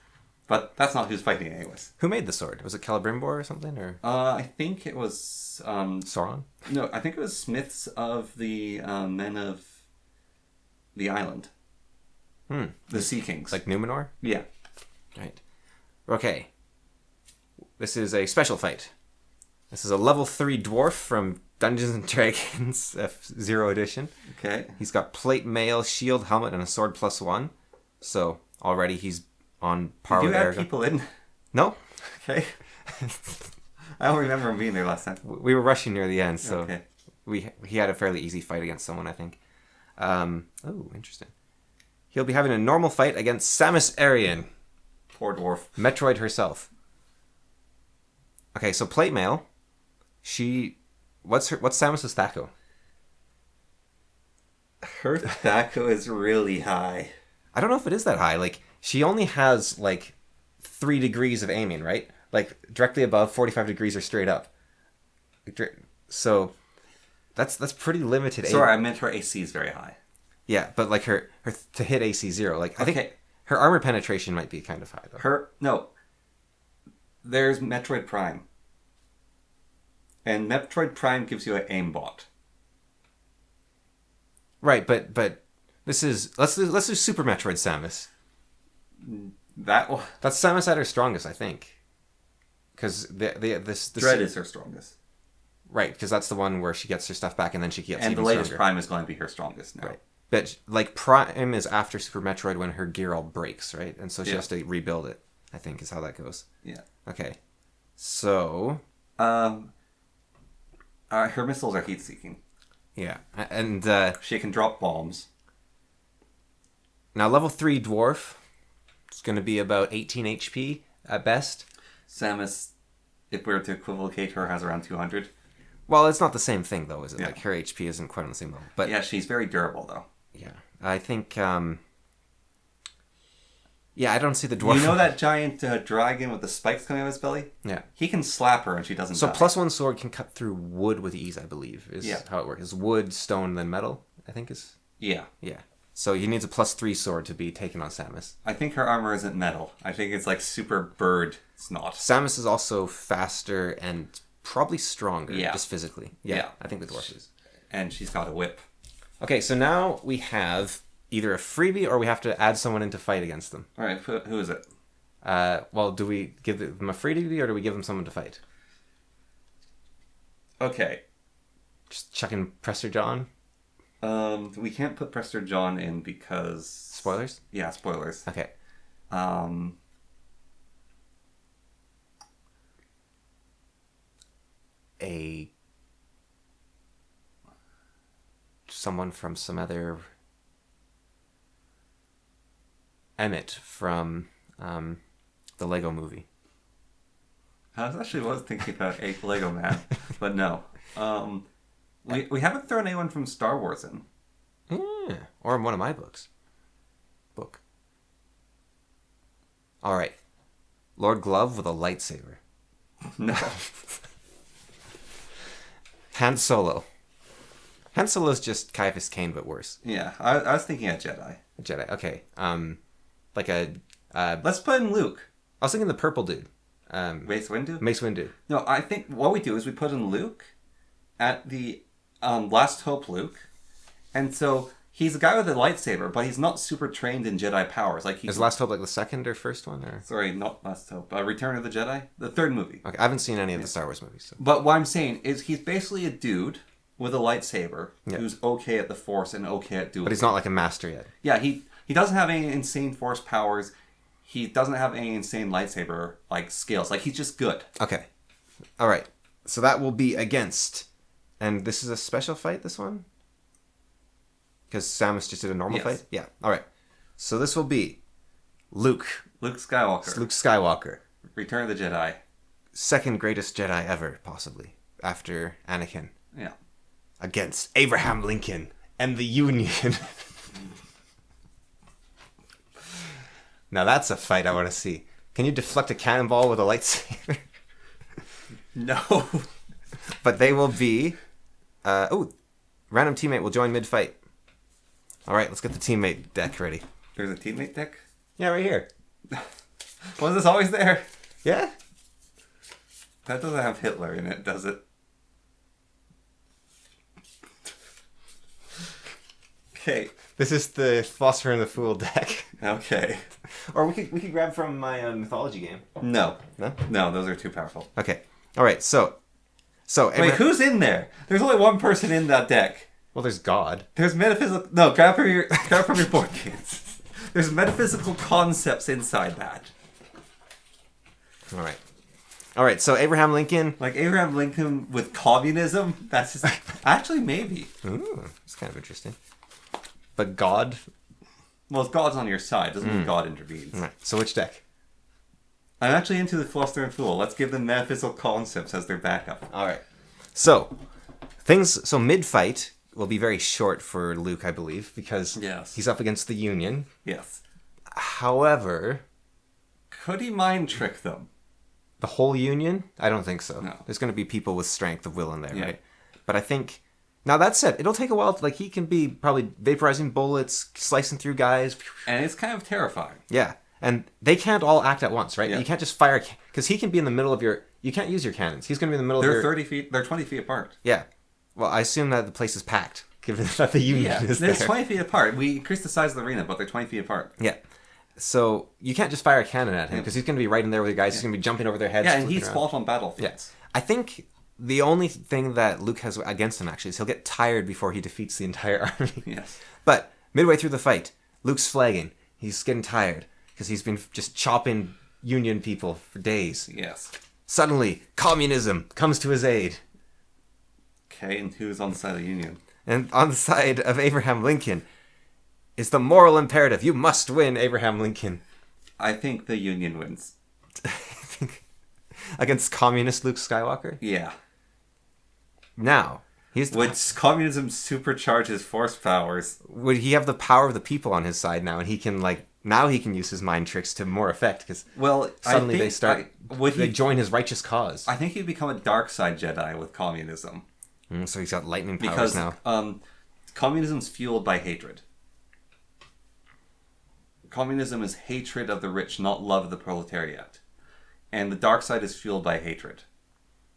But that's not who's fighting anyways. Who made the sword? Was it Celebrimbor or something? Or I think it was... Sauron? No, I think it was smiths of the men of the island. The Sea Kings. Like Numenor? Yeah. Right. Okay. This is a special fight. This is a level 3 dwarf from Dungeons and Dragons F0 edition. Okay. He's got plate, mail, shield, helmet, and a sword +1. So already he's on par Did with you add Aragon. people in? No. Okay. I don't remember him being there last time. We were rushing near the end, so Okay. he had a fairly easy fight against someone, I think. Oh, interesting. He'll be having a normal fight against Samus Aran, Poor dwarf. Metroid herself. Okay, so plate mail. What's Samus's Thaco? Her Thaco is really high. I don't know if it is that high. Like, she only has like 3 degrees of aiming, right? Like directly above 45 degrees or straight up. So that's pretty limited. Sorry, I meant her AC is very high. Yeah, but like her to hit AC 0, like I think Okay. her armor penetration might be kind of high though. There's Metroid Prime. And Metroid Prime gives you an aimbot. Right, but this is let's do Super Metroid Samus. That's Samus at her strongest, I think. Because this Dread is her strongest. Right, because that's the one where she gets her stuff back and then she gets And even the latest stronger. Prime is going to be her strongest now. Right. But like Prime is after Super Metroid when her gear all breaks, right? And so she Yeah. has to rebuild it, I think is how that goes. Yeah. Okay. So Her missiles are heat-seeking. yeah. And She can drop bombs. now level 3 dwarf, it's going to be about 18 HP at best. Samus, if we were to equivocate her, has around 200. Well, it's not the same thing though, is it? Yeah. Like her HP isn't quite on the same level. But Yeah, she's very durable, though. yeah, I think yeah, I don't see the dwarf. You know that giant dragon with the spikes coming out of his belly? Yeah. He can slap her and she doesn't So die. +1 sword can cut through wood with ease, I believe, is Yeah. how it works. It's wood, stone, then metal, I think is. Yeah. Yeah. So he needs a +3 sword to be taken on Samus. I think her armor isn't metal. I think it's like super bird snot. Samus is also faster and probably stronger, Yeah. just physically. Yeah, Yeah. I think the dwarf is. And she's got a whip. Okay, so now we have either a freebie or we have to add someone in to fight against them. All right, who is it? Well, do we give them a freebie or do we give them someone to fight? Okay. Just chucking Prester John? We can't put Prester John in because Spoilers? Yeah, spoilers. Okay. Um, Someone from some other... Emmett from the Lego movie. I was thinking about a Lego Man, but no. We haven't thrown anyone from Star Wars in. Yeah. Or in one of my books. All right. Lord Glove with a lightsaber. No. Han Solo. Han Solo's just Caiaphas Cain, but worse. Yeah, I was thinking a Jedi. A Jedi. Okay. Like a... Let's put in Luke. I was thinking the purple dude. Mace Windu? Mace Windu. No, I think what we do is we put in Luke at the Last Hope Luke. And so he's a guy with a lightsaber, but he's not super trained in Jedi powers. Like Is Last Hope like the second or first one? Or? Sorry, not Last Hope. Return of the Jedi? The third movie. Okay, I haven't seen any of the Star Wars movies. So. But what I'm saying is he's basically a dude with a lightsaber who's okay at the Force and okay at dueling. But he's not like a master yet. Yeah, he doesn't have any insane Force powers. He doesn't have any insane lightsaber like skills. Like he's just good. Okay. All right. So that will be against, and this is a special fight. This one, because Samus just did a normal fight. Yeah. All right. So this will be Luke. Luke Skywalker. Luke Skywalker. Return of the Jedi. Second greatest Jedi ever, possibly after Anakin. Yeah. Against Abraham Lincoln and the Union. Now that's a fight I want to see. Can you deflect a cannonball with a lightsaber? No. But they will be... random teammate will join mid-fight. All right, let's get the teammate deck ready. There's a teammate deck? Yeah, right here. Was this always there? Yeah? That doesn't have Hitler in it, does it? Okay. This is the Philosopher and the Fool deck. Okay. Or we could grab from my mythology game. No. No? No, those are too powerful. Okay. All right, so Wait, who's in there? There's only one person in that deck. Well, there's God. There's metaphysical... No, grab from your board games. There's metaphysical concepts inside that. All right, so Abraham Lincoln... Like Abraham Lincoln with communism? That's just... Actually, maybe. Ooh, that's kind of interesting. But God... Well, if God's on your side, doesn't mean God intervenes. All right, so which deck? I'm actually into the Philosopher and Fool. Let's give them metaphysical concepts as their backup. All right. So mid-fight will be very short for Luke, I believe, because he's up against the Union. Yes. However... Could he mind trick them? The whole Union? I don't think so. No. There's going to be people with strength of will in there, right? But I think... Now, that said, it'll take a while. Like, he can be probably vaporizing bullets, slicing through guys. And it's kind of terrifying. Yeah. And they can't all act at once, right? Yeah. You can't just fire... Because he can be in the middle of your... You can't use your cannons. He's going to be in the middle of your... They're 30 feet... They're 20 feet apart. Yeah. Well, I assume that the place is packed, given that the Union is there. They're 20 feet apart. We increased the size of the arena, but they're 20 feet apart. Yeah. So you can't just fire a cannon at him, because he's going to be right in there with the guys. He's going to be jumping over their heads. Yeah, and he's around. fought on battlefields. Yeah. I think the only thing that Luke has against him, actually, is he'll get tired before he defeats the entire army. Yes. But midway through the fight, Luke's flagging. He's getting tired, because he's been just chopping Union people for days. Yes. Suddenly, communism comes to his aid. Okay, and who's on the side of the Union? And on the side of Abraham Lincoln is the moral imperative. You must win, Abraham Lincoln. I think the Union wins. Against communist Luke Skywalker? Yeah. Now, Which communism supercharges force powers. Would he have the power of the people on his side now, and he can now he can use his mind tricks to more effect, because suddenly they join his righteous cause. I think he'd become a dark side Jedi with communism. So he's got lightning powers now. Communism's fueled by hatred. Communism is hatred of the rich, not love of the proletariat. And the dark side is fueled by hatred.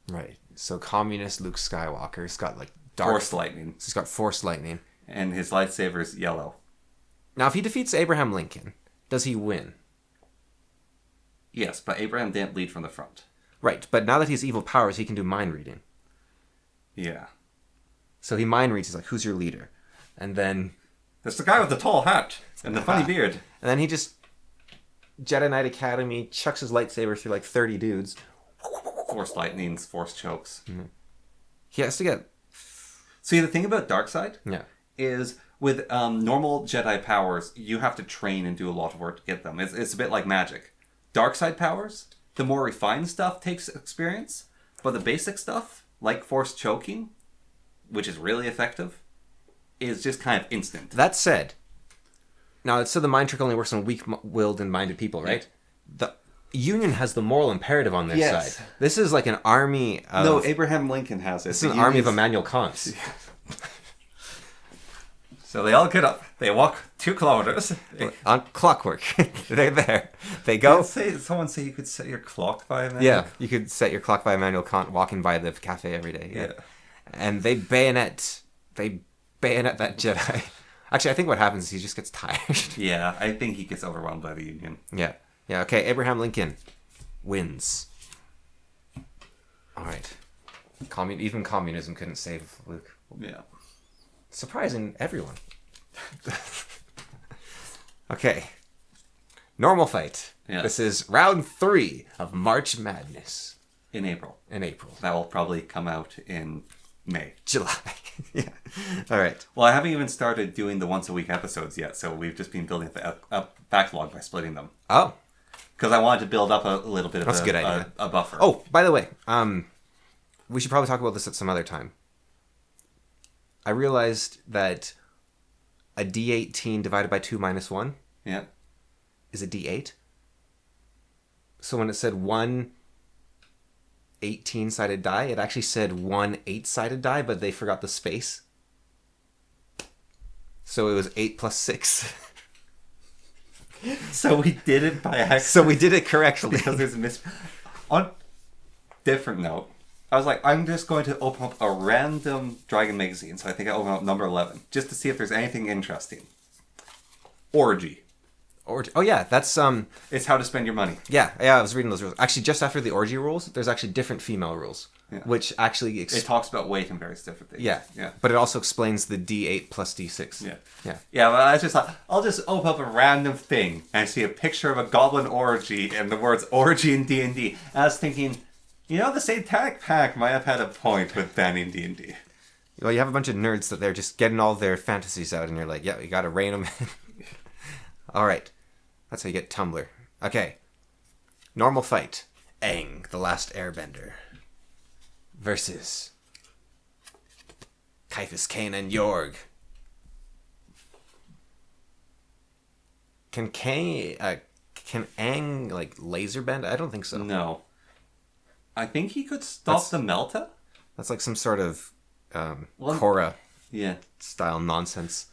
Right. So communist Luke Skywalker's got Force lightning. So he's got force lightning. And his lightsaber's yellow. Now, if he defeats Abraham Lincoln, does he win? Yes, but Abraham didn't lead from the front. Right, but now that he has evil powers, he can do mind reading. Yeah. So he mind reads, he's like, who's your leader? And then There's the guy with the tall hat and the funny beard. And then he just Jedi Knight Academy chucks his lightsaber through like 30 dudes. Force lightnings, force chokes. He has to get See, the thing about Darkseid yeah. is with normal Jedi powers, you have to train and do a lot of work to get them. It's a bit like magic. Darkseid powers, the more refined stuff takes experience, but the basic stuff, like force choking, which is really effective, is just kind of instant. That said, now it said the mind trick only works on weak-willed and minded people, right? Yeah. The Union has the moral imperative on their side. This is like an army of... No, Abraham Lincoln has it. This is an army of Immanuel Kants. So they all get up, they walk 2 kilometers. On clockwork. They're there. They go... Someone say you could set your clock by Immanuel. Yeah, you could set your clock by Immanuel Kant walking by the cafe every day. Yeah. And they bayonet that Jedi. Actually, I think what happens is he just gets tired. Yeah, I think he gets overwhelmed by the Union. Yeah. Yeah, okay, Abraham Lincoln wins. All right. Even communism couldn't save Luke. Yeah. Surprising everyone. Okay. Normal fight. Yeah. This is round 3 of March Madness. In April. That will probably come out in May. July. Yeah. All right. Well, I haven't even started doing the once-a-week episodes yet, so we've just been building a backlog by splitting them. Oh. Because I wanted to build up a little bit of That's a good idea. A buffer. Oh, by the way, we should probably talk about this at some other time. I realized that a D18 divided by 2 minus 1 is a D8. So when it said 1 18-sided die, it actually said 1 8-sided die, but they forgot the space. So it was 8 plus 6. So we did it by accident. So we did it correctly. Because there's a On different note, I was like, I'm just going to open up a random Dragon magazine. So I think I open up number 11, just to see if there's anything interesting. Orgy. Oh yeah, that's It's how to spend your money. Yeah, I was reading those rules. Actually, just after the orgy rules, there's actually different female rules, which actually it talks about weight and various different things. Yeah. But it also explains the D8 plus D6. Yeah. But I just thought, I'll just open up a random thing and see a picture of a goblin orgy and the words orgy in D&D. And I was thinking, the Satanic Pact might have had a point with banning D&D. Well, you have a bunch of nerds that they're just getting all their fantasies out, and you're like, yeah, you gotta rein them in. All right. That's how you get Tumblr. Okay. Normal fight. Aang, the last airbender. Versus Kaifus, Kane, and Yorg. Can Aang, laser bend? I don't think so. No. I think he could stop the Melta? That's like some sort of Korra style nonsense.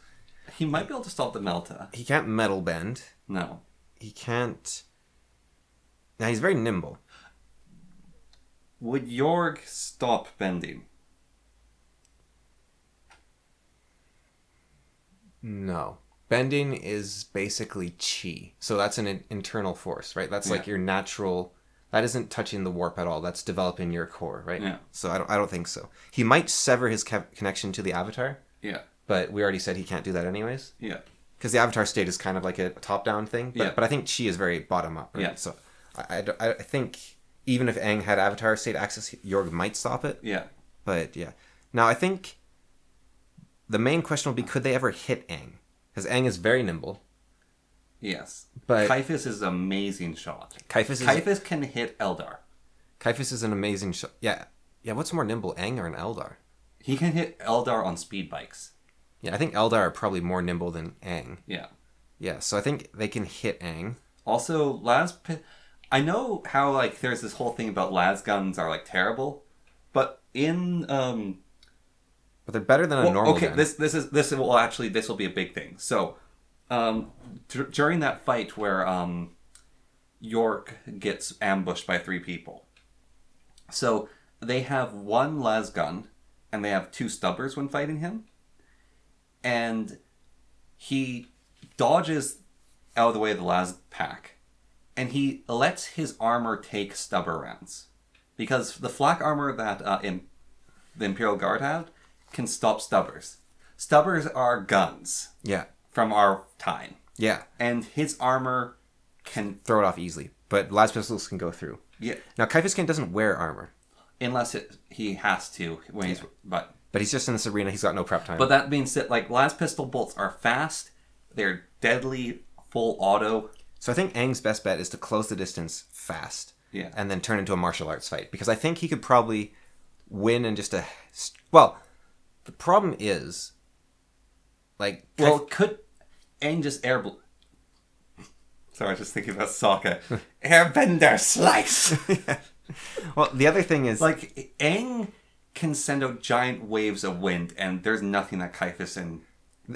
He might be able to stop the Melta. He can't metal bend. No. He can't... Now, he's very nimble. Would Yorg stop bending? No. Bending is basically chi. So that's an internal force, right? That's like your natural... That isn't touching the warp at all. That's developing your core, right? Yeah. So I don't think so. He might sever his connection to the Avatar. Yeah. But we already said he can't do that anyways. Yeah. Because the Avatar state is kind of like a top-down thing. But I think chi is very bottom-up, right? Yeah. So I think even if Aang had Avatar state access, Yorg might stop it. Yeah. But yeah. Now, I think the main question will be, could they ever hit Aang? Because Aang is very nimble. Yes. But Kaifus is an amazing shot. Kaifus can hit Eldar. Kaifus is an amazing shot. Yeah. Yeah, what's more nimble, Aang or an Eldar? He can hit Eldar on speed bikes. Yeah, I think Eldar are probably more nimble than Aang. Yeah. Yeah, so I think they can hit Aang. Also, I know how, there's this whole thing about las guns are, terrible, but in, But they're better than a normal gun. This will be a big thing. So, during that fight where, York gets ambushed by 3 people. So, they have 1 las gun, and they have 2 stubbers when fighting him. And he dodges out of the way of the las pack, and he lets his armor take stubber rounds. Because the flak armor that the Imperial Guard had can stop stubbers. Stubbers are guns Yeah. from our time. Yeah. And his armor can... Throw it off easily. But las pistols can go through. Yeah. Now, Kaifiskin doesn't wear armor. Unless he has to when he's... But he's just in this arena. He's got no prep time. But that being said, like, las pistol bolts are fast. They're deadly, full auto. So I think Aang's best bet is to close the distance fast. Yeah. And then turn into a martial arts fight. Because I think he could probably win in just a... Well, the problem is... Like... Well, could Aang just airball... Sorry, I was just thinking about Sokka. Airbender slice! Yeah. Well, the other thing is... Like, Aang can send out giant waves of wind, and there's nothing that Kaifis and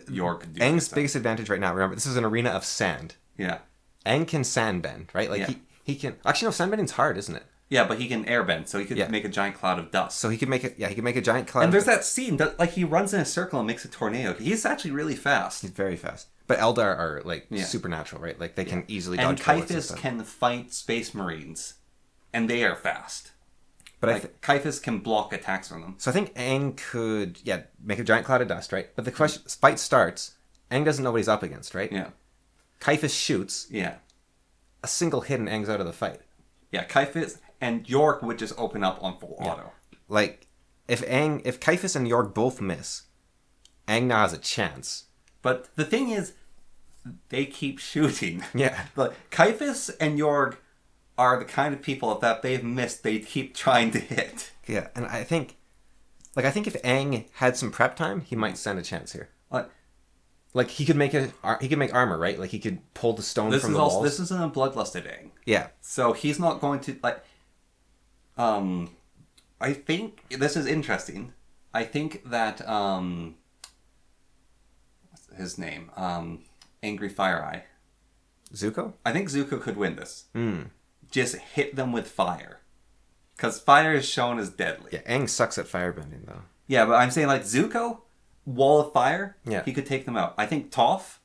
York could do. Aang's biggest advantage right now, remember, this is an arena of sand. Yeah. Aang can sandbend, right? Like, he can... Actually, no, sandbending's hard, isn't it? Yeah, but he can airbend, so he could make a giant cloud of dust. So he could make it... Yeah, he could make a giant cloud And there's that scene that, like, he runs in a circle and makes a tornado. He's actually really fast. He's very fast. But Eldar are, like, supernatural, right? Like, they can easily dodge and bullets Kaifis stuff. can fight space marines, and they are fast. But Like, Kaifis can block attacks from them. So I think Aang could, make a giant cloud of dust, right? But the question, fight starts, Aang doesn't know what he's up against, right? Yeah. Kaifis shoots, Yeah. a single hit and Aang's out of the fight. Yeah, Kaifis and York would just open up on full auto. Like, if Kaifis and York both miss, Aang now has a chance. But the thing is, they keep shooting. Yeah. Like, Kaifis and York are the kind of people that they've missed, they keep trying to hit. Yeah, and I think if Aang had some prep time, he might stand a chance here. Like he could make armor, right? Like he could pull the stone from the walls. This isn't a bloodlusted Aang. Yeah. So he's not going to I think this is interesting. I think that what's his name? Angry Fire Eye. Zuko? I think Zuko could win this. Just hit them with fire. Because fire is shown as deadly. Yeah, Aang sucks at firebending though. Yeah, but I'm saying like Zuko, wall of fire, yeah, he could take them out. I think Toph,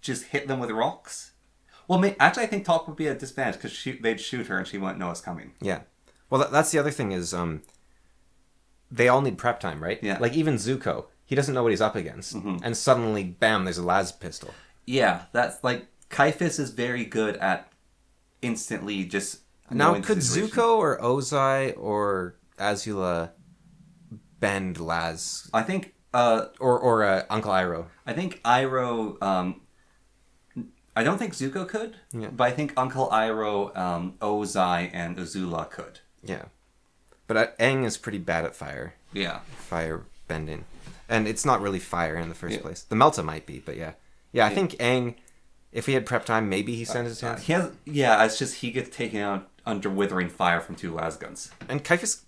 just hit them with rocks. Well, actually I think Toph would be at a disadvantage because they'd shoot her and she wouldn't know it's coming. Yeah. Well, that's the other thing is they all need prep time, right? Yeah. Like even Zuko, he doesn't know what he's up against. Mm-hmm. And suddenly, bam, there's a las pistol. Yeah, that's like, Kaifis is very good at instantly just... Now, could Zuko or Ozai or Azula bend las? I think... or Uncle Iroh. I think Iroh... I don't think Zuko could, but I think Uncle Iroh, Ozai, and Azula could. Yeah. But Aang is pretty bad at fire. Yeah. Fire bending. And it's not really fire in the first place. The Melta might be, but yeah. Yeah, I think Aang, if he had prep time, maybe he stands a chance. It's just he gets taken out under withering fire from two las guns. And Kaifis,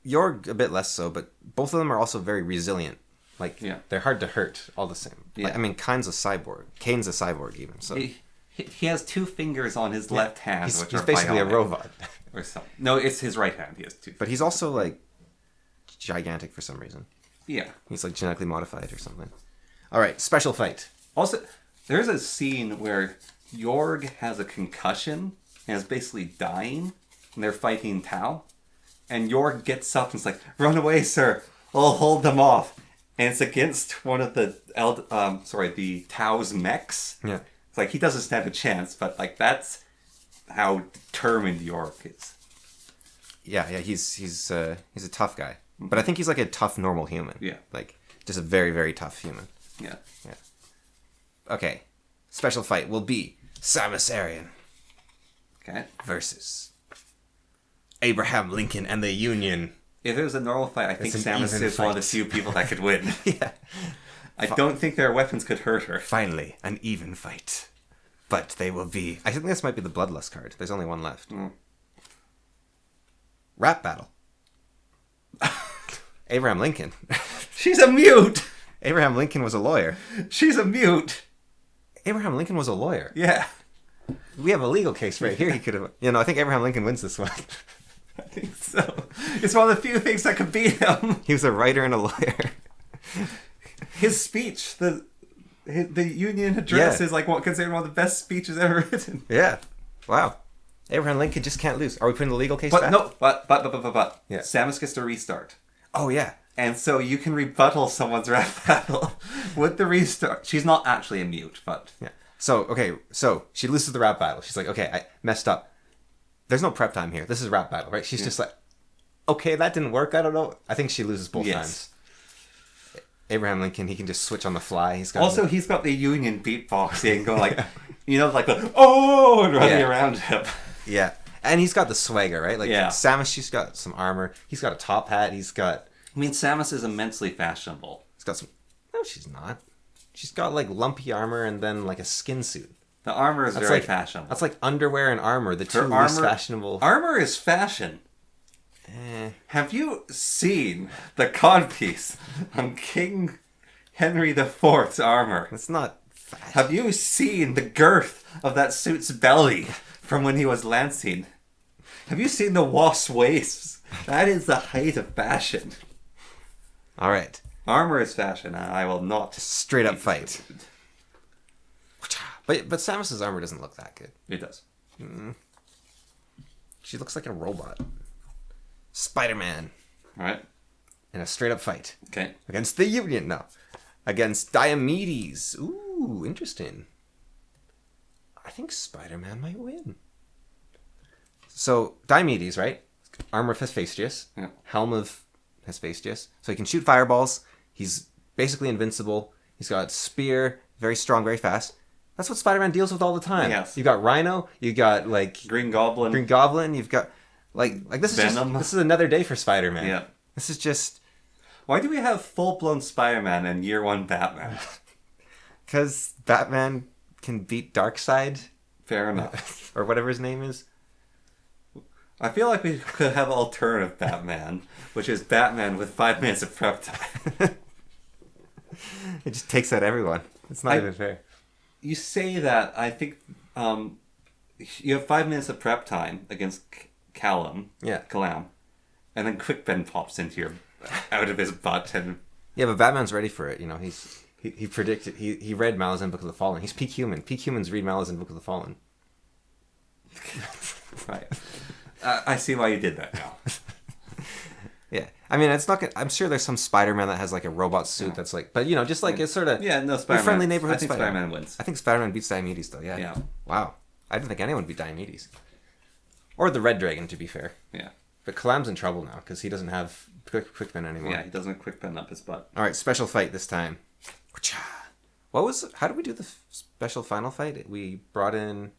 you're a bit less so, but both of them are also very resilient. Like, they're hard to hurt all the same. Yeah. Like, I mean, Kane's a cyborg even. So he has two fingers on his left hand, he's which are basically bionic. a robot. Or something. No, it's his right hand. He has two. But he's also, like, gigantic for some reason. Yeah. He's, like, genetically modified or something. All right, special fight. Also, there's a scene where Yorg has a concussion and is basically dying, and they're fighting Tao. And Yorg gets up and is like, "Run away, sir! I'll hold them off." And it's against one of the the Tao's mechs. Yeah. It's like he doesn't stand a chance, but like that's how determined York is. Yeah, he's a tough guy, but I think he's like a tough normal human. Yeah, like just a very very tough human. Yeah. Okay, special fight will be Samus Aran. Okay. Versus Abraham Lincoln and the Union. If it was a normal fight, I think Samus is one of the few people that could win. Yeah. I don't think their weapons could hurt her. Finally, an even fight. But they will be... I think this might be the Bloodlust card. There's only one left. Rap battle. Abraham Lincoln. She's a mute! Abraham Lincoln was a lawyer. She's a mute! Abraham Lincoln was a lawyer. Yeah. We have a legal case right here. He could have... I think Abraham Lincoln wins this one. I think so. It's one of the few things that could beat him. He was a writer and a lawyer. His speech, the Union address is like considered one of the best speeches ever written. Yeah. Wow. Abraham Lincoln just can't lose. Are we putting the legal case but back? No, but. Yeah. Samus gets to restart. Oh, yeah. And so you can rebuttal someone's rap battle with the restart. She's not actually a mute, but... Yeah. So she loses the rap battle. She's like, okay, I messed up. There's no prep time here. This is rap battle, right? She's just like, okay, that didn't work. I don't know. I think she loses both times. Abraham Lincoln, he can just switch on the fly. He's got the Union beatboxing going like, like the, oh, and running around him. Yeah. And he's got the swagger, right? Like Samus, she's got some armor. He's got a top hat. He's got... I mean, Samus is immensely fashionable. He's got some... No, she's not. She's got like lumpy armor and then like a skin suit. The armor is very fashionable. That's like underwear and armor, the two least fashionable. Armor is fashion. Have you seen the codpiece on King Henry IV's armor? It's not fashion. Have you seen the girth of that suit's belly from when he was lancing? Have you seen the wasp's waist? That is the height of fashion. All right. Armor is fashion. I will not. Straight up fight. But Samus's armor doesn't look that good. It does. She looks like a robot. Spider-Man. All right. In a straight up fight. Okay. Against the Union. No. Against Diomedes. Ooh, interesting. I think Spider-Man might win. So, Diomedes, right? Armor of Hephaestus. Yeah. Helm of Hephaestus. So he can shoot fireballs. He's basically invincible. He's got spear. Very strong, very fast. That's what Spider-Man deals with all the time. Yes. You got Rhino. You got, like... Green Goblin. You've got... Like this is Venom. this is another day for Spider-Man. Yeah. This is just... Why do we have full-blown Spider-Man and Year One Batman? Because Batman can beat Darkseid. Fair enough. Or whatever his name is. I feel like we could have alternative Batman, which is Batman with 5 minutes of prep time. It just takes out everyone. It's not even fair. You say that, I think you have 5 minutes of prep time against Callum, and then Quick Ben pops out of his butt and... Yeah, but Batman's ready for it. He predicted, he read Malazan Book of the Fallen. He's peak human. Peak humans read Malazan Book of the Fallen. Right. I see why you did that now. Yeah, I mean, it's not. I'm sure there's some Spider-Man that has like a robot suit that's like, but just like it's sort of Spider-Man. friendly neighborhood. I think Spider-Man wins. I think Spider-Man beats Diomedes though. Yeah. Yeah. Wow. I didn't think anyone beat Diomedes, or the Red Dragon, to be fair. Yeah. But Kalam's in trouble now because he doesn't have Quickpen anymore. Yeah, he doesn't have Quickpen up his butt. All right, special fight this time. How did we do the special final fight? We brought in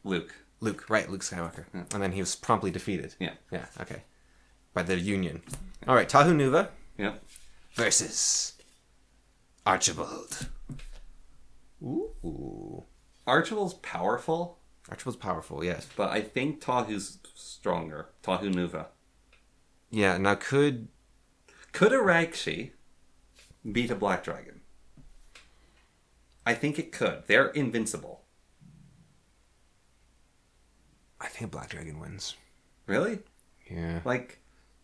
Luke. Luke Skywalker. Yeah. And then he was promptly defeated. Yeah. Yeah, okay. By the Union. All right, Tahu Nuva. Yeah. Versus Archibald. Ooh. Archibald's powerful. Archibald's powerful, yes. But I think Tahu's stronger. Tahu Nuva. Yeah, now could Araxi beat a black dragon? I think it could. They're invincible. I think Black Dragon wins. Really? Yeah. Like,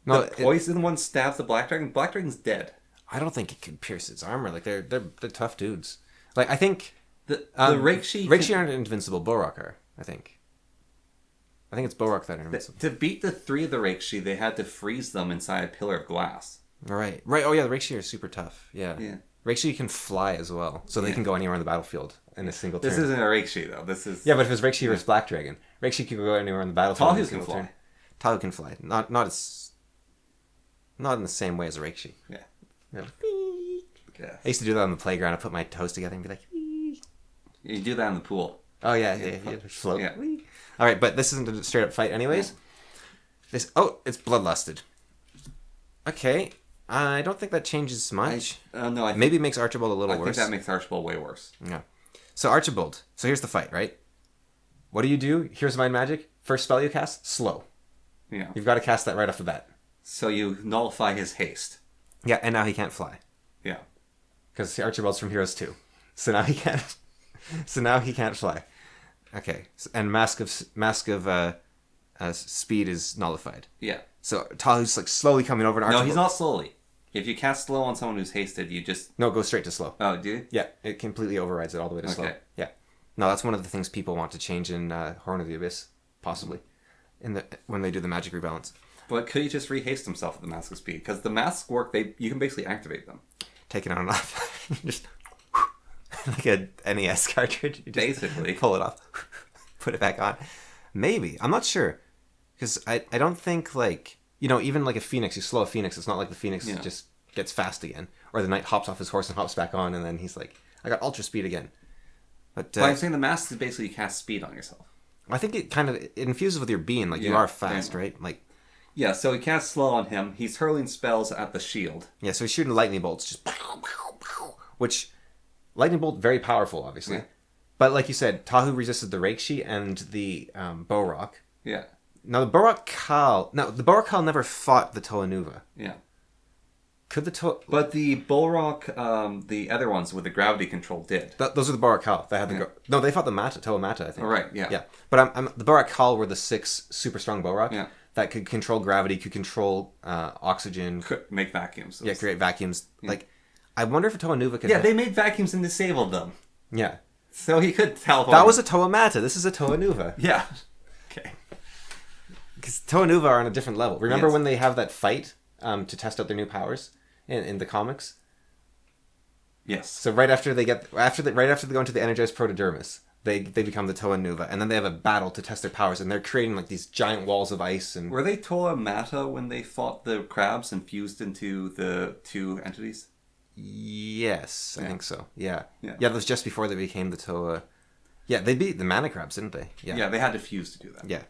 the poison one stabs the black dragon. Black dragon's dead. I don't think it could pierce its armor. Like they're tough dudes. Like I think the Raikshi aren't invincible. Borok are. I think it's Borok that are invincible. To beat the 3 of the Raikshi, they had to freeze them inside a pillar of glass. Right. Oh yeah, the Raikshi are super tough. Yeah. Yeah. Raikshi can fly as well, so they can go anywhere on the battlefield in a single turn. This isn't a Raikshi though. This is... Yeah, but if it's Raikshi versus Black Dragon, Raikshi can go anywhere on the battlefield. Tahu can fly. Tahu can fly. Not in the same way as a Raikshi. Yeah. Yeah. Yeah. I used to do that on the playground. I put my toes together and be like, you do that in the pool. Oh yeah, float. Yeah. All right, but this isn't a straight up fight, anyways. Yeah. It's bloodlusted. Okay, I don't think that changes much. No, maybe it makes Archibald a little worse. I think that makes Archibald way worse. Yeah. So Archibald. So here's the fight, right? What do? Here's Mind Magic. First spell you cast, slow. Yeah. You've got to cast that right off the bat. So you nullify his haste. Yeah, and now he can't fly. Yeah. Because Archibald's from Heroes 2. So now he can't. So now he can't fly. Okay. And Mask of Speed is nullified. Yeah. So Tahu's like slowly coming over to Archibald. No, he's not slowly. If you cast slow on someone who's hasted, you just... No, it goes straight to slow. Oh, do you? Yeah, it completely overrides it all the way to slow. Yeah. No, that's one of the things people want to change in Horn of the Abyss, possibly, when they do the magic rebalance. But could he just rehaste himself with the mask of speed? Because the masks work, you can basically activate them. Take it on and off. Just like a NES cartridge. You just Basically. pull it off, put it back on. Maybe. I'm not sure. Because I don't think, like, even like a phoenix, you slow a phoenix, it's not like the phoenix just gets fast again. Or the knight hops off his horse and hops back on, and then he's like, I got ultra speed again. But I'm saying the mask is basically you cast speed on yourself. I think it infuses with your being, like you are fast, right? Like, yeah, so he casts slow on him. He's hurling spells at the shield. Yeah, so he's shooting lightning bolts, just which lightning bolt very powerful, obviously. Yeah. But like you said, Tahu resisted the Reikshi and the Bow Rock. Yeah. Now the Borak Kal never fought the Toanuva. Yeah. Could the But the Bulrock, the other ones with the gravity control did. Those are the Borak Kal. They had no, they fought the Toa Mata, I think. Oh, right, yeah. Yeah. But the Borak Kal were the 6 super strong Borak that could control gravity, could control oxygen. Could make vacuums. Yeah, create vacuums. Yeah. Like, I wonder if a Toanuva could... Yeah, they made vacuums and disabled them. Yeah. So he could teleport. That was a Toa Mata. This is a Toanuva. Yeah. Okay. Because Toanuva are on a different level. Remember when they have that fight to test out their new powers in the comics? Yes. So right after they go into the energized protodermis, they become the Toanuva, and then they have a battle to test their powers, and they're creating like these giant walls of ice. And were they Toa Mata when they fought the crabs and fused into the 2 entities? Yes, I think so. Yeah. Yeah. That was just before they became the Toa. Yeah, they beat the mana crabs, didn't they? Yeah, they had to fuse to do that. Yeah.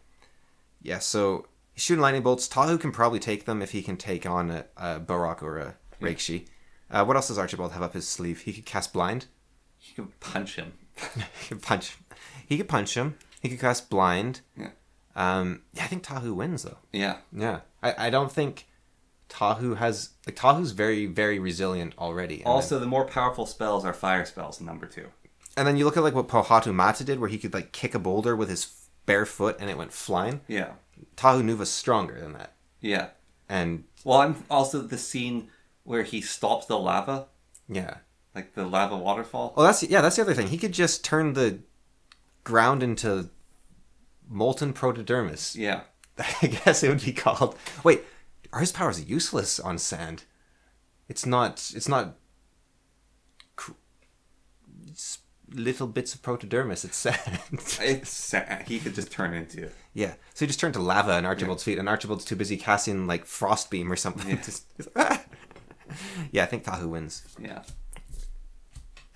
Yeah, so he's shooting lightning bolts. Tahu can probably take them if he can take on a Borak or a Reikshi. What else does Archibald have up his sleeve? He could cast Blind. He could punch him. He could punch him. He could cast Blind. Yeah. I think Tahu wins, though. Yeah. Yeah. I don't think Tahu has... Like, Tahu's very, very resilient already. Also, the more powerful spells are fire spells in number 2. And then you look at like what Pohatu Mata did, where he could like kick a boulder with his bare foot and it went flying. Yeah. Tahu Nuva's stronger than that. Yeah. And... Well, I'm also the scene where he stops the lava. Yeah. Like the lava waterfall. Oh, that's the other thing. He could just turn the ground into molten protodermis. Yeah. I guess it would be called... Wait, are his powers useless on sand? It's little bits of protodermis. It's sand. It's sand. He could just turn into... Yeah. So he just turned to lava in Archibald's feet, and Archibald's too busy casting like frost beam or something. Yeah. Yeah, I think Tahu wins. Yeah.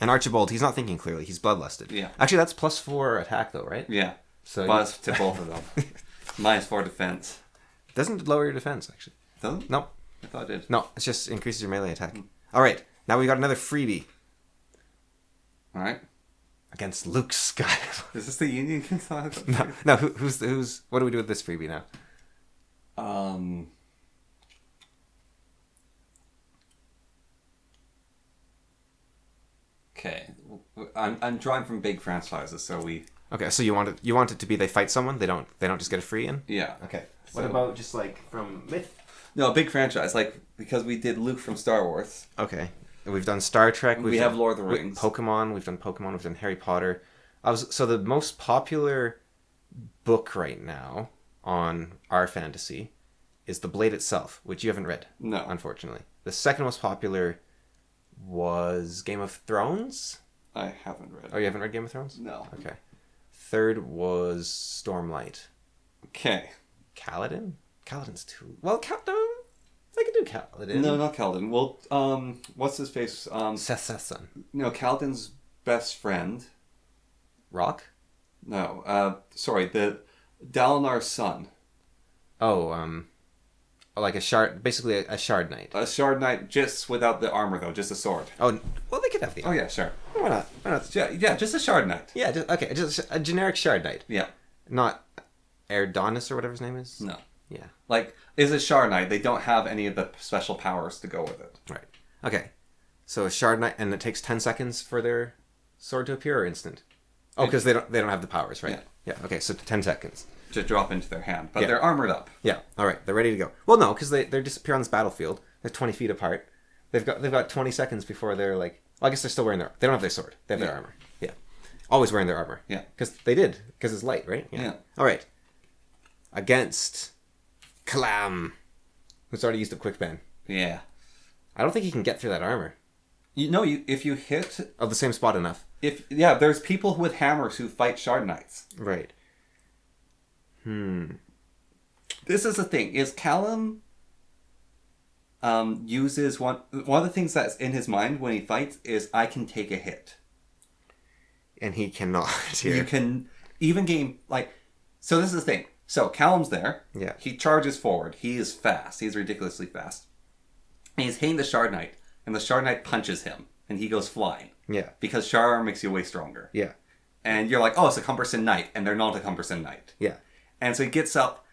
And Archibald, he's not thinking clearly. He's bloodlusted. Yeah. Actually, that's +4 attack, though, right? Yeah. So Buzz to both of them. -4 defense. Doesn't lower your defense, actually. Doesn't? No. I thought it did. No, it just increases your melee attack. All right. Now we got another freebie. All right. Against Luke Skywalker. Is this the Union against No. Who's? What do we do with this freebie now? Okay. I'm drawing from big franchises, so we. Okay, so you want it to be they fight someone, they don't just get a free in? Yeah. Okay. So, What about just like from Myth? No, big franchise, like because we did Luke from Star Wars. Okay. We've done Star Trek. We have Lord of the Rings. Pokemon. We've done Pokemon. We've done Harry Potter. So the most popular book right now on our fantasy is The Blade itself, which you haven't read. No. Unfortunately. The second most popular was Game of Thrones. I haven't read. Oh, you haven't read Game of Thrones? No. Okay. Third was Stormlight. Okay. Kaladin? Kaladin's too... Well, I could do Kaladin. No, not Kaladin. Well, what's his face? Seth's son. No, Kaladin's best friend. Rock? No, sorry, the Dalinar's son. Oh, like a shard... Basically a shard knight. A shard knight, just without the armor, though, just a sword. Oh, well, they could have the... Oh, yeah, sure. Why not? Why not? Yeah, just a shard knight. Yeah, just a generic shard knight. Yeah. Not Erdonis or whatever his name is? No. Yeah. Like, is a shard knight. They don't have any of the special powers to go with it. Right. Okay. So a shard knight, and it takes 10 seconds for their sword to appear, or instant? Oh, because they don't have the powers, right? Yeah. Okay, so 10 seconds. To drop into their hand. But they're armored up. Yeah. All right. They're ready to go. Well, no, because they disappear on this battlefield. They're 20 feet apart. They've got 20 seconds before they're like... Well, I guess they're still wearing they don't have their sword. They have their armor. Yeah. Always wearing their armor. Yeah. Because they did. Because it's light, right? Yeah. All right. Against Clam, who's already used a quick bend. Yeah. I don't think he can get through that armor. If you hit Of the same spot enough. there's people with hammers who fight shard knights. Right. This is the thing, is Callum uses one of the things that's in his mind when he fights is I can take a hit. And he cannot here. You can even game so this is the thing. So Callum's there. Yeah. He charges forward. He is fast. He's ridiculously fast. And he's hitting the shard knight, and the shard knight punches him, and he goes flying. Yeah. Because shard armor makes you way stronger. Yeah. And you're like, oh, it's a cumbersome knight, and they're not a cumbersome knight. Yeah. And so he gets up,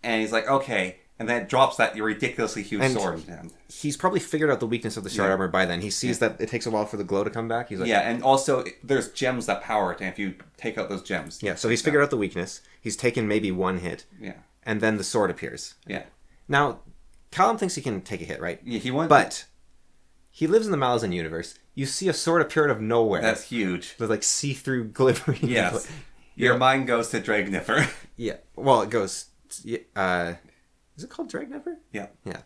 and he's like, okay, and then drops that ridiculously huge sword in him. He's probably figured out the weakness of the shard armor by then. He sees that it takes a while for the glow to come back. He's like, Yeah, and also there's gems that power it, and if you take out those gems. yeah. So he's figured out the weakness. He's taken maybe one hit. Yeah. And then the sword appears. Yeah. Now, Callum thinks he can take a hit, right? Yeah, he wants. But he lives in the Malazan universe. You see a sword appear out of nowhere. That's huge. With like see-through glimmering. Yes. Your mind goes to Dragnipper. Yeah. Well, it goes. Is it called Dragnipper? Yeah. Yeah.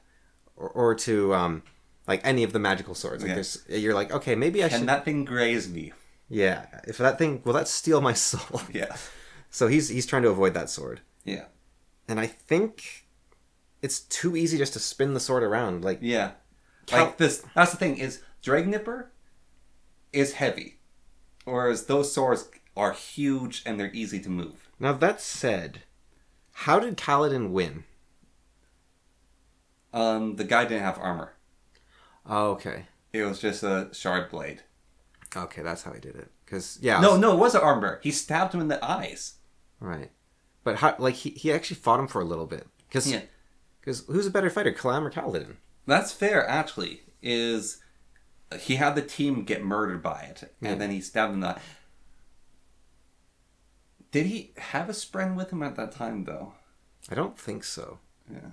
Or to like any of the magical swords. Like you're like, okay, maybe I should. Can that thing graze me? Yeah. If that thing, will that steal my soul? Yeah. So he's trying to avoid that sword. Yeah. And I think it's too easy just to spin the sword around. Like Yeah. Like this. That's the thing is Dragnipper is heavy, whereas those swords are huge and they're easy to move. Now that said, how did Kaladin win? The guy didn't have armor. Oh, okay. It was just a shard blade. Okay, that's how he did it. Because yeah. No, it was an armor. He stabbed him in the eyes. Right. But how? Like he actually fought him for a little bit. Because who's a better fighter, Kalam or Kaladin? That's fair, actually. Is he had the team get murdered by it, and then he stabbed him in the eye. Did he have a spren with him at that time, though? I don't think so. Yeah.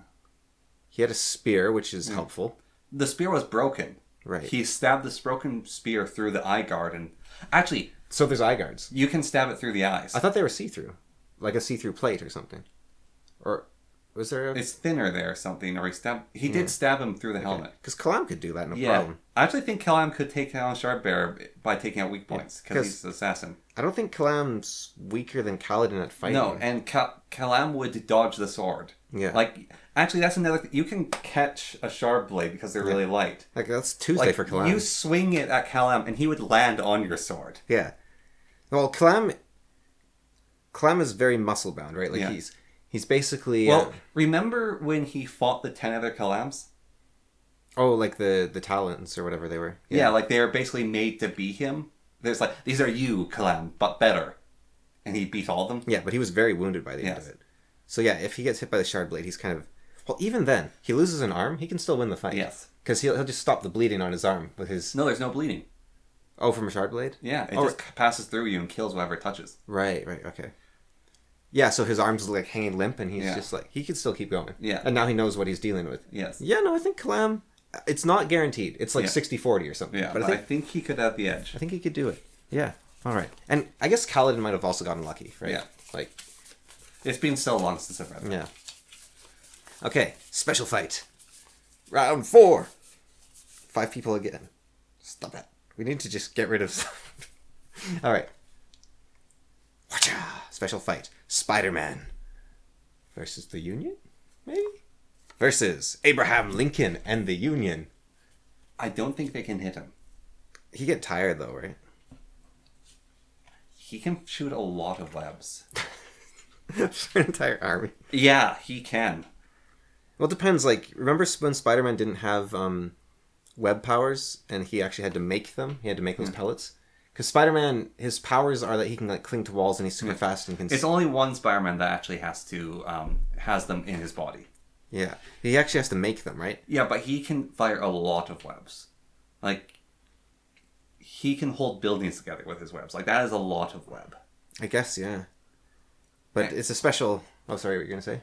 He had a spear, which is helpful. The spear was broken. Right. He stabbed this broken spear through the eye guard, and actually, So there's eye guards. you can stab it through the eyes. I thought they were see-through. Like a see-through plate or something. Or was there a... It's thinner there or something, or he did stab him through the helmet. Because Kalam could do that, no problem. I actually think Kalam could take down Shardbearer by taking out weak points, because he's an assassin. I don't think Kalam's weaker than Kaladin at fighting. No, and Kalam would dodge the sword. Yeah. Like, actually, that's another thing. You can catch a Shard Blade because they're really light. Like, that's Tuesday for Kalam. You swing it at Kalam, and he would land on your sword. Yeah. Well, Kalam is very muscle-bound, right? Like, he's basically... Well, remember when he fought the 10 other Kalams? Oh, like the Talons or whatever they were. Yeah, like they were basically made to beat him. There's like, these are you, Kalam, but better. And he beat all of them. Yeah, but he was very wounded by the end of it. So yeah, if he gets hit by the Shard Blade, he's kind of... Well, even then, he loses an arm, he can still win the fight. Yes. Because he'll just stop the bleeding on his arm with his... No, there's no bleeding. Oh, from a Shard Blade? Yeah, it just passes through you and kills whoever it touches. Right, okay. Yeah, so his arm's like hanging limp and he's just like... He can still keep going. Yeah. And now he knows what he's dealing with. Yes. Yeah, no, I think Kalam... It's not guaranteed. It's like 60-40 or something. Yeah, but I think he could have the edge. I think he could do it. Yeah. All right. And I guess Kaladin might have also gotten lucky, right? Yeah. Like... It's been so long since I've read that. Yeah. Okay, special fight. Round 4. 5 people again. Stop that. We need to just get rid of... All right. Watcha! Special fight. Spider-Man. Versus the Union? Maybe? Versus Abraham Lincoln and the Union. I don't think they can hit him. He get tired though, right? He can shoot a lot of webs. For an entire army. Yeah, he can. Well, it depends. Like, remember when Spider-Man didn't have web powers and he actually had to make them? He had to make those pellets? Because Spider-Man, his powers are that he can like cling to walls and he's super fast and can... It's only one Spider-Man that actually has them in his body. Yeah. He actually has to make them, right? Yeah, but he can fire a lot of webs. Like, he can hold buildings together with his webs. Like, that is a lot of web. I guess, yeah. But it's a special... Oh, sorry, what were you going to say?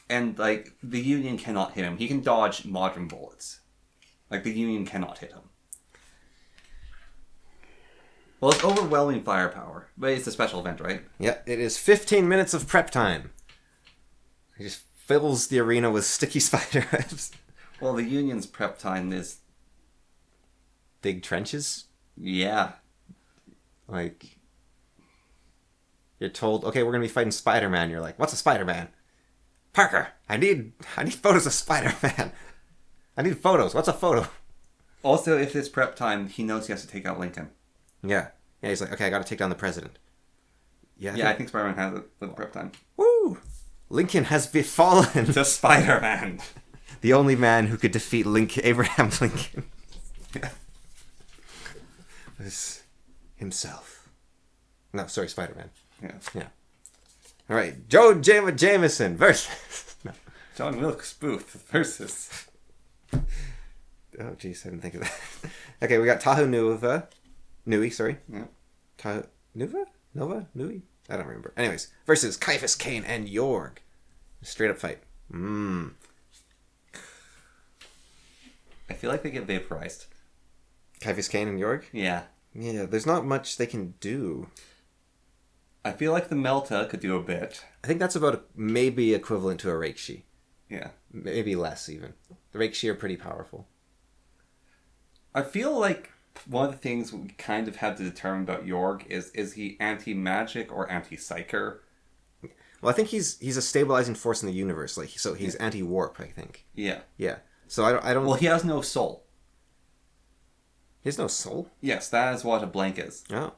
And, like, the Union cannot hit him. He can dodge modern bullets. Like, the Union cannot hit him. Well, it's overwhelming firepower. But it's a special event, right? Yeah, it is 15 minutes of prep time. He just fills the arena with sticky spider webs. Well, the Union's prep time is... Big trenches? Yeah. Like, you're told, okay, we're going to be fighting Spider-Man. You're like, what's a Spider-Man? Parker, I need photos of Spider-Man. I need photos. What's a photo? Also, if it's prep time, he knows he has to take out Lincoln. Yeah. Yeah, he's like, okay, I got to take down the president. Yeah, I think Spider-Man has it with prep time. Woo! Lincoln has befallen. To Spider-Man. The only man who could defeat Abraham Lincoln. Was himself. No, sorry, Spider-Man. Yeah. All right, Joe Jameson versus... No. John Wilkes Booth versus... Oh, jeez, I didn't think of that. Okay, we got Tahu Nui, sorry. Yeah. Tahu... Nova? Nui? I don't remember. Anyways, versus Caiaphas, Cain, and Yorg. Straight up fight. I feel like they get vaporized. Caiaphas, Cain, and Yorg? Yeah. Yeah, there's not much they can do. I feel like the Melta could do a bit. I think that's about maybe equivalent to a Reikshi. Yeah. Maybe less, even. The Reikshi are pretty powerful. I feel like one of the things we kind of have to determine about Yorg is he anti-magic or anti-psyker? Well, I think he's a stabilizing force in the universe. Like, so he's anti-warp, I think. Yeah. Yeah. So I don't... Well, he has no soul. He has no soul? Yes, that is what a blank is. Oh.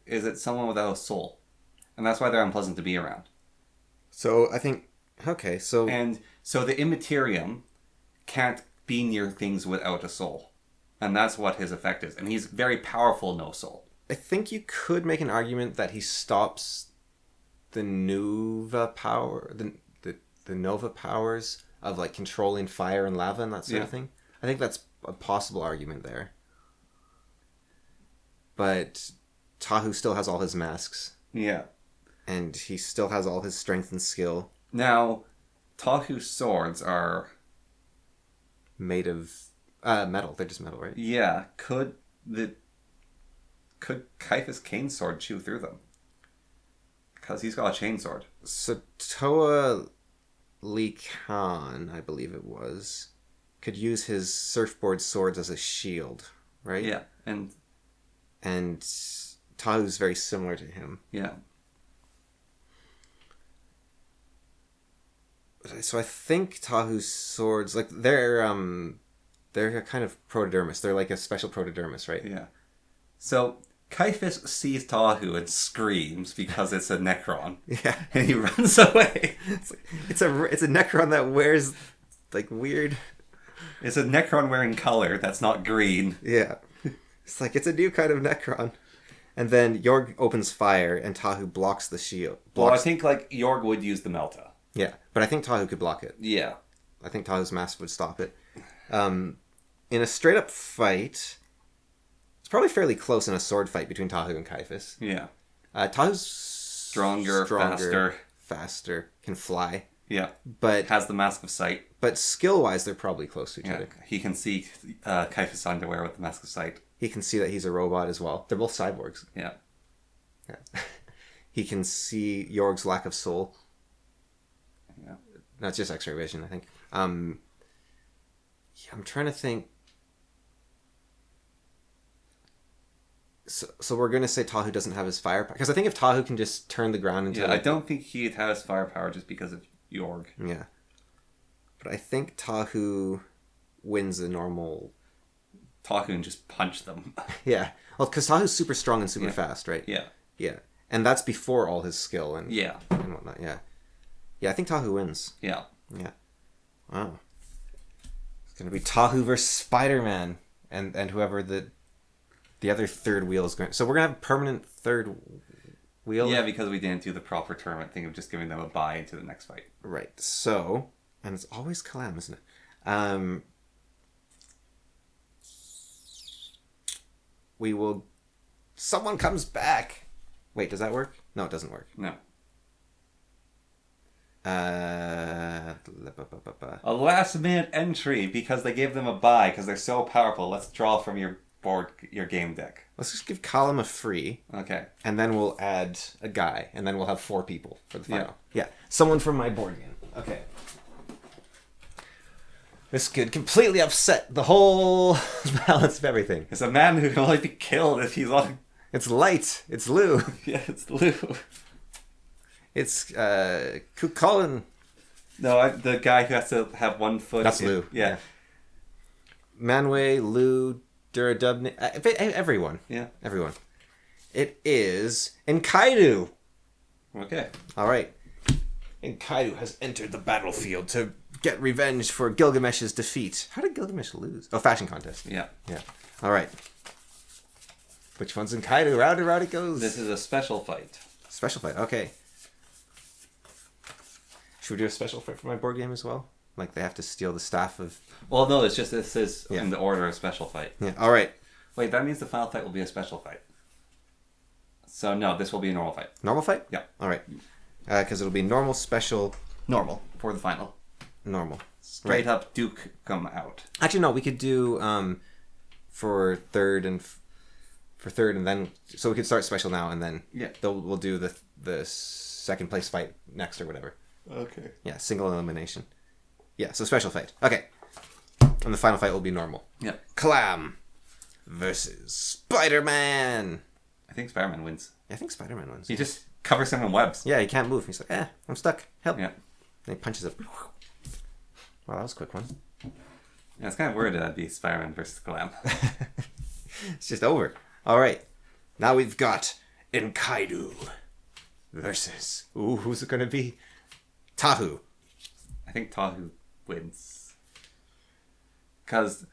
Is it someone without a soul? And that's why they're unpleasant to be around. So I think... Okay, so... And so the Immaterium can't be near things without a soul. And that's what his effect is. And he's very powerful, no soul. I think you could make an argument that he stops the Nova power... The Nova powers of, like, controlling fire and lava and that sort of thing. I think that's a possible argument there. But Tahu still has all his masks. Yeah. And he still has all his strength and skill. Now, Tahu's swords are... Made of metal. They're just metal, right? Yeah. Could Caiaphas Cain's sword chew through them? Because he's got a chain sword. So Toa Lee Khan, I believe it was, could use his surfboard swords as a shield, right? Yeah. And Tahu's very similar to him. yeah. So I think Tahu's swords, like, they're a kind of protodermis. They're like a special protodermis, right? Yeah. So Caiaphas sees Tahu and screams because it's a Necron. Yeah. And he runs away. It's a Necron that wears, like, weird... It's a Necron wearing color that's not green. Yeah. It's like, it's a new kind of Necron. And then Yorg opens fire and Tahu blocks the shield. Well, I think, like, Yorg would use the Melta. Yeah, but I think Tahu could block it. Yeah. I think Tahu's mask would stop it. In a straight-up fight, it's probably fairly close in a sword fight between Tahu and Caiaphas. Yeah. Tahu's Stronger, faster, can fly. Yeah. But has the Mask of Sight. But skill-wise, they're probably close to each other. He can see Caiaphas' underwear with the Mask of Sight. He can see that he's a robot as well. They're both cyborgs. Yeah. He can see Yorg's lack of soul. Yeah. That's just X-ray vision, I think. I'm trying to think. So we're going to say Tahu doesn't have his firepower. Because I think if Tahu can just turn the ground into... Yeah, I don't think he'd have his firepower just because of Yorg. Yeah. But I think Tahu wins the normal... Tahu can just punch them. Yeah. Well, because Tahu's super strong and super fast, right? Yeah. Yeah. And that's before all his skill and whatnot, yeah. Yeah, I think Tahu wins. Yeah. Yeah. Wow. It's going to be Tahu versus Spider-Man and whoever the other third wheel is going... So we're going to have a permanent third wheel? Yeah, because we didn't do the proper tournament thing of just giving them a bye into the next fight. Right. So... And it's always Kalam, isn't it? We will... Someone comes back! Wait, does that work? No, it doesn't work. No. A A last-minute entry because they gave them a bye because they're so powerful. Let's draw from your board, your game deck. Let's just give Kalam a free. Okay. And then we'll add a guy. And then we'll have 4 people for the final. Yeah. Someone from my board game. Okay. This could completely upset the whole balance of everything. It's a man who can only be killed if he's on. It's Light. It's Lou. Yeah, it's Lou. It's Colin. No, the guy who has to have one foot. That's Lou. Yeah. Manway, Lou, Duradubni. Everyone. Yeah. Everyone. It is Enkidu. Okay. All right. Enkidu has entered the battlefield to get revenge for Gilgamesh's defeat. How did Gilgamesh lose? Oh, fashion contest. Yeah. Yeah. All right. Which one's Enkidu? Round it goes. This is a special fight. Special fight. Okay. Should we do a special fight for my board game as well? Like they have to steal the staff of... Well, no, it's just this is in the order of special fight. Yeah. All right. Wait, that means the final fight will be a special fight. So no, this will be a normal fight. Normal fight? Yeah. All right. Because it'll be normal, special, Normal for the final. normal. Straight up Duke come out. Actually, no. We could do for third and then so we could start special now and then we'll do the second place fight next or whatever. Okay. Yeah, single elimination. Yeah, so special fight. Okay. And the final fight will be normal. Yeah. Clam versus Spider-Man. I think Spider-Man wins. Yeah, I think Spider-Man wins. He just covers him in webs. Yeah, he can't move. He's like, I'm stuck. Help. Yeah. And he punches it. Wow, that was a quick one. Yeah, it's kind of weird that that'd be Spider-Man versus Glam. It's just over. All right. Now we've got Enkidu versus... Ooh, who's it going to be? Tahu. I think Tahu wins. Because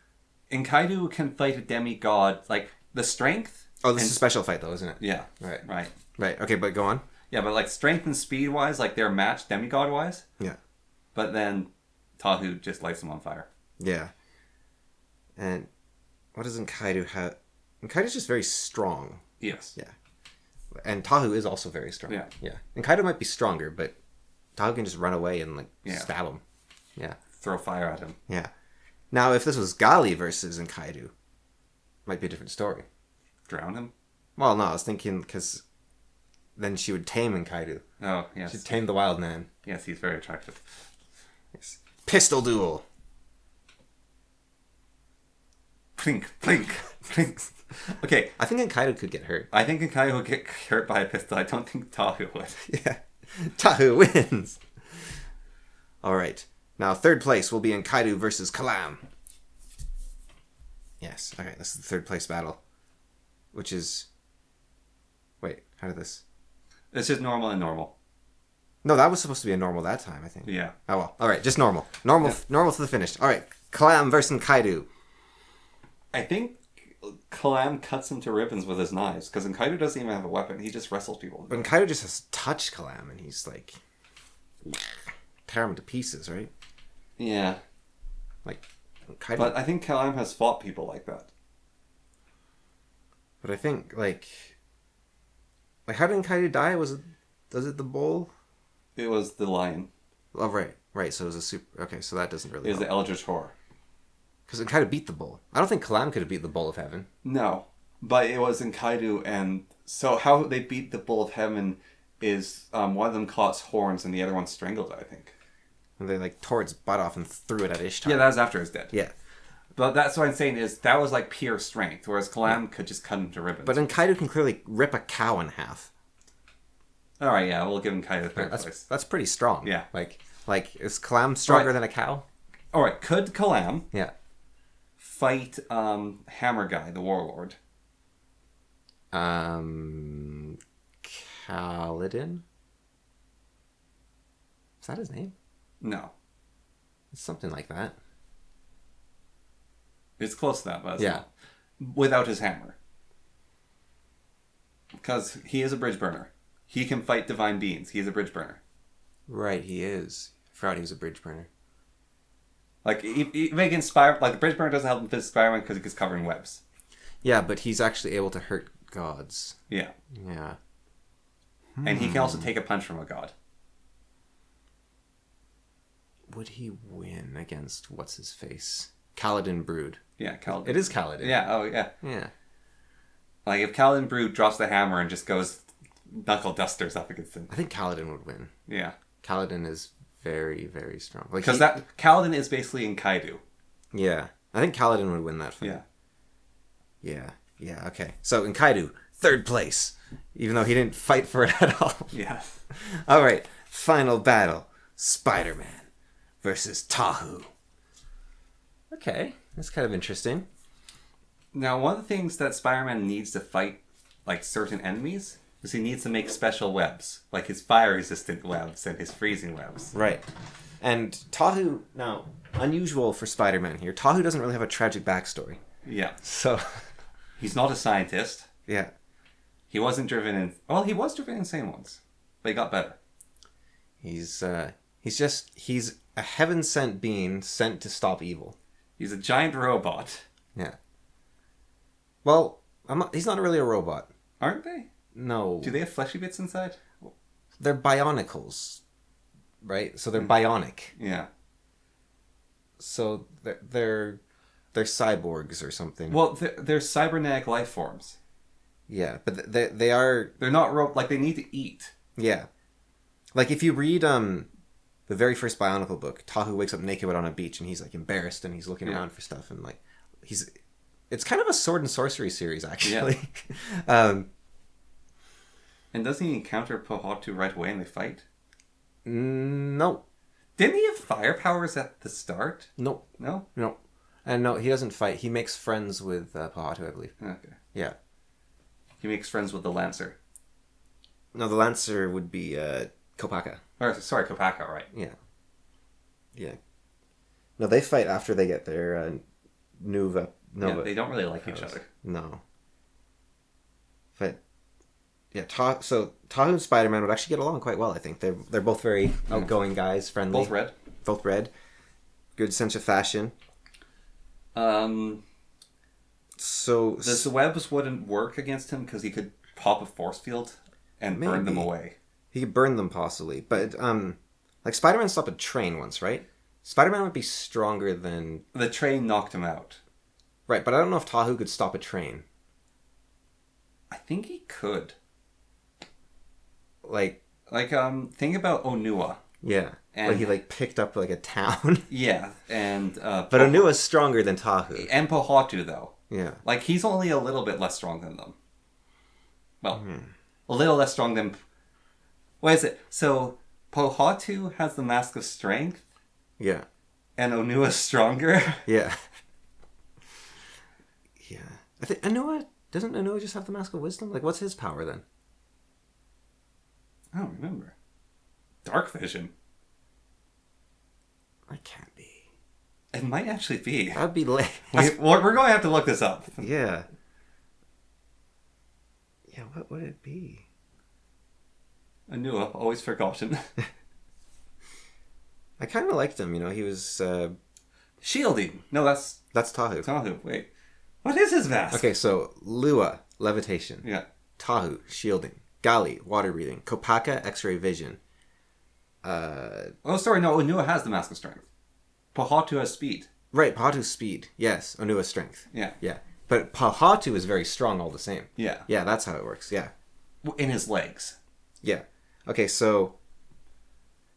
Enkidu can fight a demigod, like, the strength... Oh, this is a special fight, though, isn't it? Yeah. Right. Right. Right. Okay, but go on. Yeah, but, like, strength and speed-wise, like, they're matched demigod-wise. Yeah. But then Tahu just lights him on fire. Yeah. And what does Enkidu have? Enkidu's just very strong. Yes. Yeah. And Tahu is also very strong. Yeah. Yeah. Enkidu might be stronger, but Tahu can just run away and, like, stab him. Yeah. Throw fire at him. Yeah. Now, if this was Gali versus Enkidu, might be a different story. Drown him? Well, no, I was thinking because then she would tame Enkidu. Oh, yes. She'd tame the wild man. Yes, he's very attractive. Yes. Pistol duel. Plink, plink, plink. Okay. I think Enkidu could get hurt. I think Enkidu will get hurt by a pistol. I don't think Tahu would. Yeah. Tahu wins. All right. Now, third place will be Enkidu versus Kalam. Yes. Okay, this is the third place battle. Which is... Wait, how did this... It's just normal and normal. No, that was supposed to be a normal that time, I think. Yeah. Oh, well. All right, just normal. Normal to the finish. All right, Kalam versus Enkidu. I think Kalam cuts him to ribbons with his knives, because Enkidu doesn't even have a weapon. He just wrestles people. But Enkidu just has to touch Kalam, and he's like... tear him to pieces, right? Yeah. Like, Enkidu... But I think Kalam has fought people like that. But I think, like, how did Enkidu die? Was it the bull? It was the lion. Oh, right. So it was a super... Okay, so that doesn't really It was help. the Eldritch Horror. Because Enkidu beat the bull. I don't think Kalam could have beat the bull of heaven. No. But it was Enkidu, and... So how they beat the Bull of Heaven is one of them caught its horns and the other one strangled it, I think. And they, like, tore its butt off and threw it at Ishtar. Yeah, that was after his death. Yeah. But that's what I'm saying is that was like pure strength, whereas Kalam could just cut him to ribbons. But Enkidu can clearly rip a cow in half. All right, yeah, we'll give Enkidu third place. That's pretty strong. Yeah. Like is Kalam stronger Right. than a cow? All right, could Kalam Yeah. fight Hammer Guy, the warlord? Kaladin? Is that his name? No. It's something like that. It's close to that, but it's Yeah. not. Without his hammer. Because he is a bridge burner. He can fight divine beings. He is a bridge burner. Right, he is. I forgot he was a bridge burner. Like, he against Spider... Like, the bridge burner doesn't help him fight Spider-Man because he gets covered in webs. Yeah, but he's actually able to hurt gods. Yeah. Yeah. And he can also take a punch from a god. Would he win against what's-his-face? Kaladin Brood. Yeah, Kaladin. It is Kaladin. Yeah, oh, yeah. Yeah. Like, if Kaladin Brood drops the hammer and just goes knuckle dusters up against him. I think Kaladin would win. Yeah. Kaladin is very, very strong. Like Because that Kaladin is basically in Kaido. Yeah. I think Kaladin would win that fight. Yeah. Yeah. Yeah, okay. So in Kaido, third place. Even though he didn't fight for it at all. Yeah. All right. Final battle. Spider-Man versus Tahu. Okay. That's kind of interesting. Now, one of the things that Spider-Man needs to fight, like, certain enemies is he needs to make special webs. Like his fire-resistant webs and his freezing webs. Right. And Tahu, now, unusual for Spider-Man here, Tahu doesn't really have a tragic backstory. Yeah. So... He's not a scientist. Yeah. He wasn't driven in... Well, he was driven insane once. But he got better. He's a heaven-sent being sent to stop evil. He's a giant robot. Yeah. Well, he's not really a robot. Aren't they? No. Do they have fleshy bits inside? They're bionicles, right? So they're bionic. Yeah. So they're cyborgs or something. Well, they're cybernetic life forms. Yeah, but they are... They're not like, they need to eat. Yeah. Like, if you read the very first Bionicle book, Tahu wakes up naked on a beach, and he's, like, embarrassed, and he's looking around for stuff, and, like, it's kind of a sword and sorcery series, actually. Yeah. And doesn't he encounter Pohatu right away and they fight? No. Didn't he have fire powers at the start? No. No? No. And no, he doesn't fight. He makes friends with Pohatu, I believe. Okay. Yeah. He makes friends with the Lancer. No, the Lancer would be Kopaka. Or, sorry, Kopaka, right. Yeah. Yeah. No, they fight after they get their Nova. Yeah, they don't really like each other. No. But yeah, so Tahu and Spider-Man would actually get along quite well, I think. They're both very outgoing guys, friendly. Both red. Both red. Good sense of fashion. So the webs wouldn't work against him because he could pop a force field and burn them away. He could burn them possibly, but like Spider-Man stopped a train once, right? Spider-Man would be stronger than... The train knocked him out. Right, but I don't know if Tahu could stop a train. I think he could. Like think about Onua. Yeah. And he picked up a town. Yeah, and but Onua's stronger than Tahu. And Pohatu though. Yeah. He's only a little bit less strong than them. Well, a little less strong than... What is it? So Pohatu has the Mask of Strength. Yeah. And Onua's stronger. Yeah. Yeah. I think doesn't Onua just have the Mask of Wisdom? What's his power then? I don't remember. Dark Vision. That can't be. It might actually be. That'd be late. We're going to have to look this up. Yeah. Yeah, what would it be? Onua, always forgotten. I kind of liked him, he was... Shielding. No, that's Tahu. Tahu. Wait. What is his mask? Okay, so Lua, levitation. Yeah. Tahu, shielding. Gali, water breathing. Kopaka, X-ray vision. Oh, sorry, no, Onua has the Mask of Strength. Pohatu has speed. Right, Pohatu's speed. Yes, Onua's strength. Yeah. Yeah. But Pohatu is very strong all the same. Yeah. Yeah, that's how it works, yeah. In his legs. Yeah. Okay, so...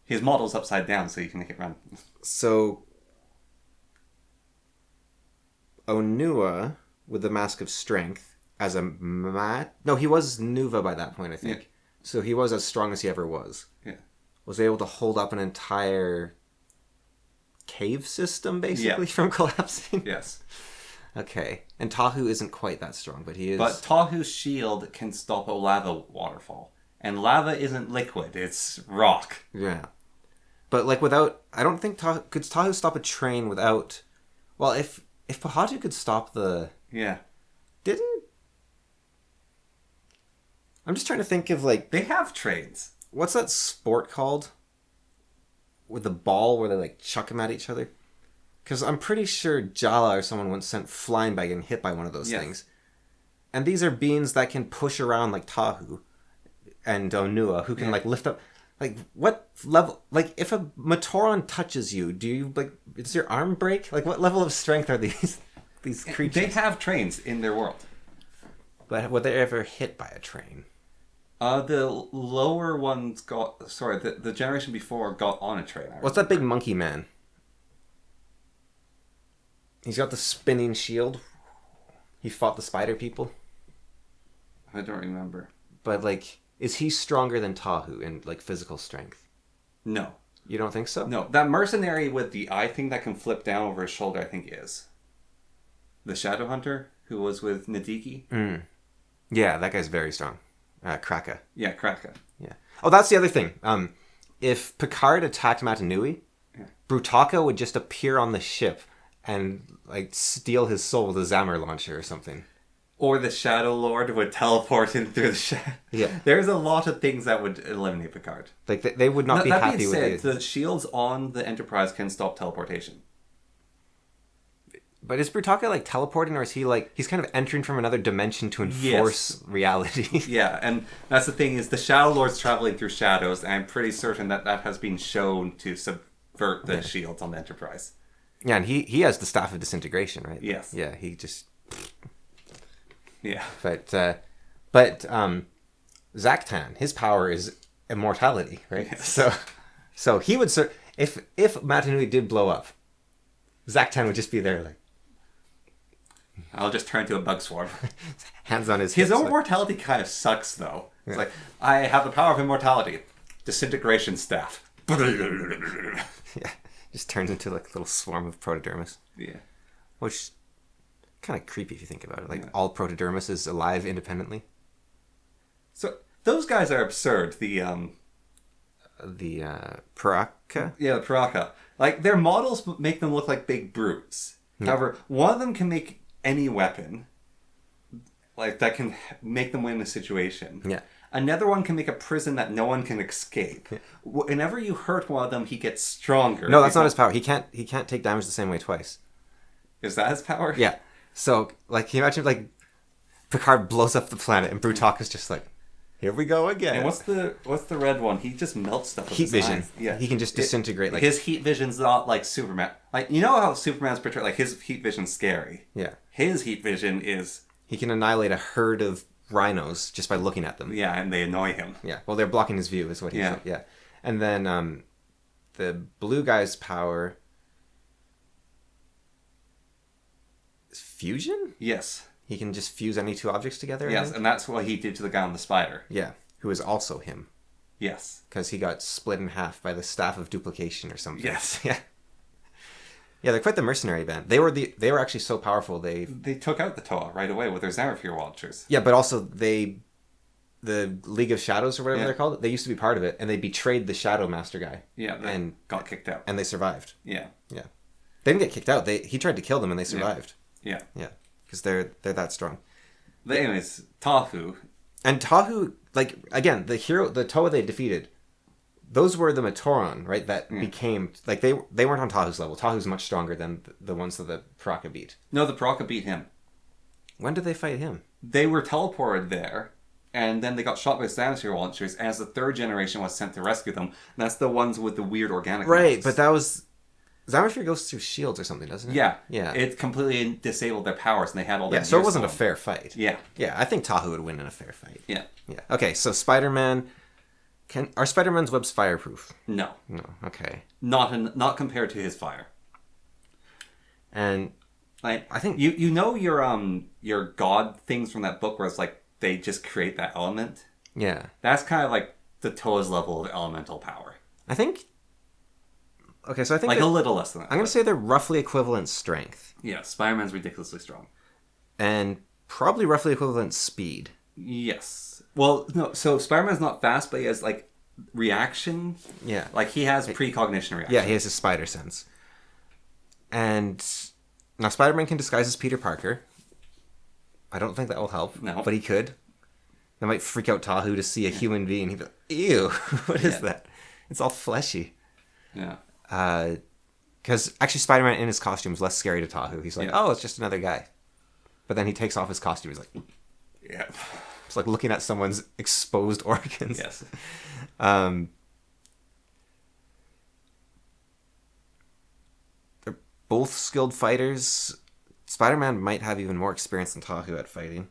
His model's upside down so you can make it run. So... Onua, with the Mask of Strength, as a No, he was Nuva by that point, I think. Yeah. So he was as strong as he ever was. Yeah. Was able to hold up an entire cave system, basically, from collapsing. Yes. Okay. And Tahu isn't quite that strong, but he is... But Tahu's shield can stop a lava waterfall. And lava isn't liquid, it's rock. Yeah. But, without... I don't think Tahu... Could Tahu stop a train without... Well, if Pohatu could stop the... Yeah. Didn't... I'm just trying to think of, They have trains. What's that sport called? With the ball where they, chuck them at each other? Because I'm pretty sure Jala or someone once sent flying by getting hit by one of those things. And these are beings that can push around like Tahu and Onua, who can, lift up... what level... if a Matoron touches you, do you, does your arm break? What level of strength are these creatures? They have trains in their world. But were they ever hit by a train? The lower ones got... Sorry, the generation before got on a train. What's that big monkey man? He's got the spinning shield. He fought the spider people. I don't remember. But, like, is he stronger than Tahu in, like, physical strength? No. You don't think so? No. That mercenary with the eye thing that can flip down over his shoulder, I think is. The Shadow Hunter, who was with Nadiki. Yeah, that guy's very strong. Kraka. Yeah, Kraka. Yeah. Oh, that's the other thing. If Picard attacked Matanui, Brutaka would just appear on the ship and, like, steal his soul with a Zammer launcher or something. Or the Shadow Lord would teleport in through the shadow. Yeah. There's a lot of things that would eliminate Picard. Like, they would not be that happy being with said, it. the shields on the Enterprise can stop teleportation. But is Brutaka, like, teleporting, or is he, like... He's kind of entering from another dimension to enforce reality. Yeah, and that's the thing is the Shadow Lord's traveling through shadows, and I'm pretty certain that that has been shown to subvert the shields on the Enterprise. Yeah, and he has the Staff of Disintegration, right? Yes. Yeah, he just... Yeah. But Zaktan, his power is immortality, right? Yes. So he would... If Matanui did blow up, Zaktan would just be there, like... I'll just turn to a bug swarm. Hands on his His hips, own mortality kind of sucks, though. It's like, I have the power of immortality. Disintegration staff. Yeah, just turns into like a little swarm of protodermis. Yeah. Which, kind of creepy if you think about it. Like, all protodermis is alive independently. So, those guys are absurd. The Paraka? Yeah, the Paraka. Like, their models make them look like big brutes. Yeah. However, one of them can make any weapon, like, that can make them win a situation. Yeah. Another one can make a prison that no one can escape. Yeah. Whenever you hurt one of them, he gets stronger. No, that's not his power. He can't take damage the same way twice. Is that his power? Yeah. So, like, can you imagine, like, Picard blows up the planet and Brutaka's just like, here we go again. And what's the red one? He just melts stuff with Heat his vision. eyes. Yeah. He can just disintegrate. Like, his heat vision's not like Superman. Like, you know how Superman's portrayed, like, his heat vision's scary. yeah. His heat vision is... He can annihilate a herd of rhinos just by looking at them. Yeah, and they annoy him. Yeah. Well, they're blocking his view is what he said. Yeah. And then the blue guy's power is fusion? Yes. He can just fuse any two objects together? I Yes, think? and that's what he did to the guy on the spider. Yeah. Who is also him. Yes. Because he got split in half by the staff of duplication or something. Yes. Yeah. Yeah, they're quite the mercenary band. They were actually so powerful They took out the Toa right away with their Xanafir Watchers. Yeah, but also the League of Shadows or whatever Yeah. they're called, they used to be part of it, and they betrayed the Shadow Master guy. Yeah, they and got kicked out. and they survived. Yeah. Yeah, they didn't get kicked out. He tried to kill them, and they survived. Yeah. Yeah, because they're that strong. But anyways, Tahu. And Tahu, like, again, the Toa they defeated, those were the Matoran, right? That became like they weren't on Tahu's level. Tahu's much stronger than the ones that the Paraka beat. No, the Paraka beat him. When did they fight him? They were teleported there, and then they got shot by Xanafir Launchers as the third generation was sent to rescue them. And that's the ones with the weird organic Right, ones. but that was Xanafir goes through shields or something, doesn't it? Yeah. Yeah. It completely disabled their powers, and they had all that. Yeah, so it wasn't a fair fight. Yeah. Yeah, I think Tahu would win in a fair fight. Yeah. Yeah. Okay, so Spider-Man... Are Spider-Man's webs fireproof? No. No, okay. Not compared to his fire. And Like, I think... You know your god things from that book where it's like they just create that element? Yeah. That's kind of like the Toa's level of elemental power. I think... Okay, so I think... Like a little less than that. I'm going to say they're roughly equivalent strength. Yeah, Spider-Man's ridiculously strong. And probably roughly equivalent speed. Yes. Well, no, so Spider-Man's not fast, but he has, like, reaction. Yeah. Like, he has precognition reaction. Yeah, he has his spider sense. And now Spider-Man can disguise as Peter Parker. I don't think that will help. No. But he could. That might freak out Tahu to see a human being. He'd be like, ew, what is that? It's all fleshy. Yeah. Because actually Spider-Man in his costume is less scary to Tahu. He's like, oh, it's just another guy. But then he takes off his costume. He's like... Yeah. It's like looking at someone's exposed organs. Yes. They're both skilled fighters. Spider-Man might have even more experience than Tahu at fighting.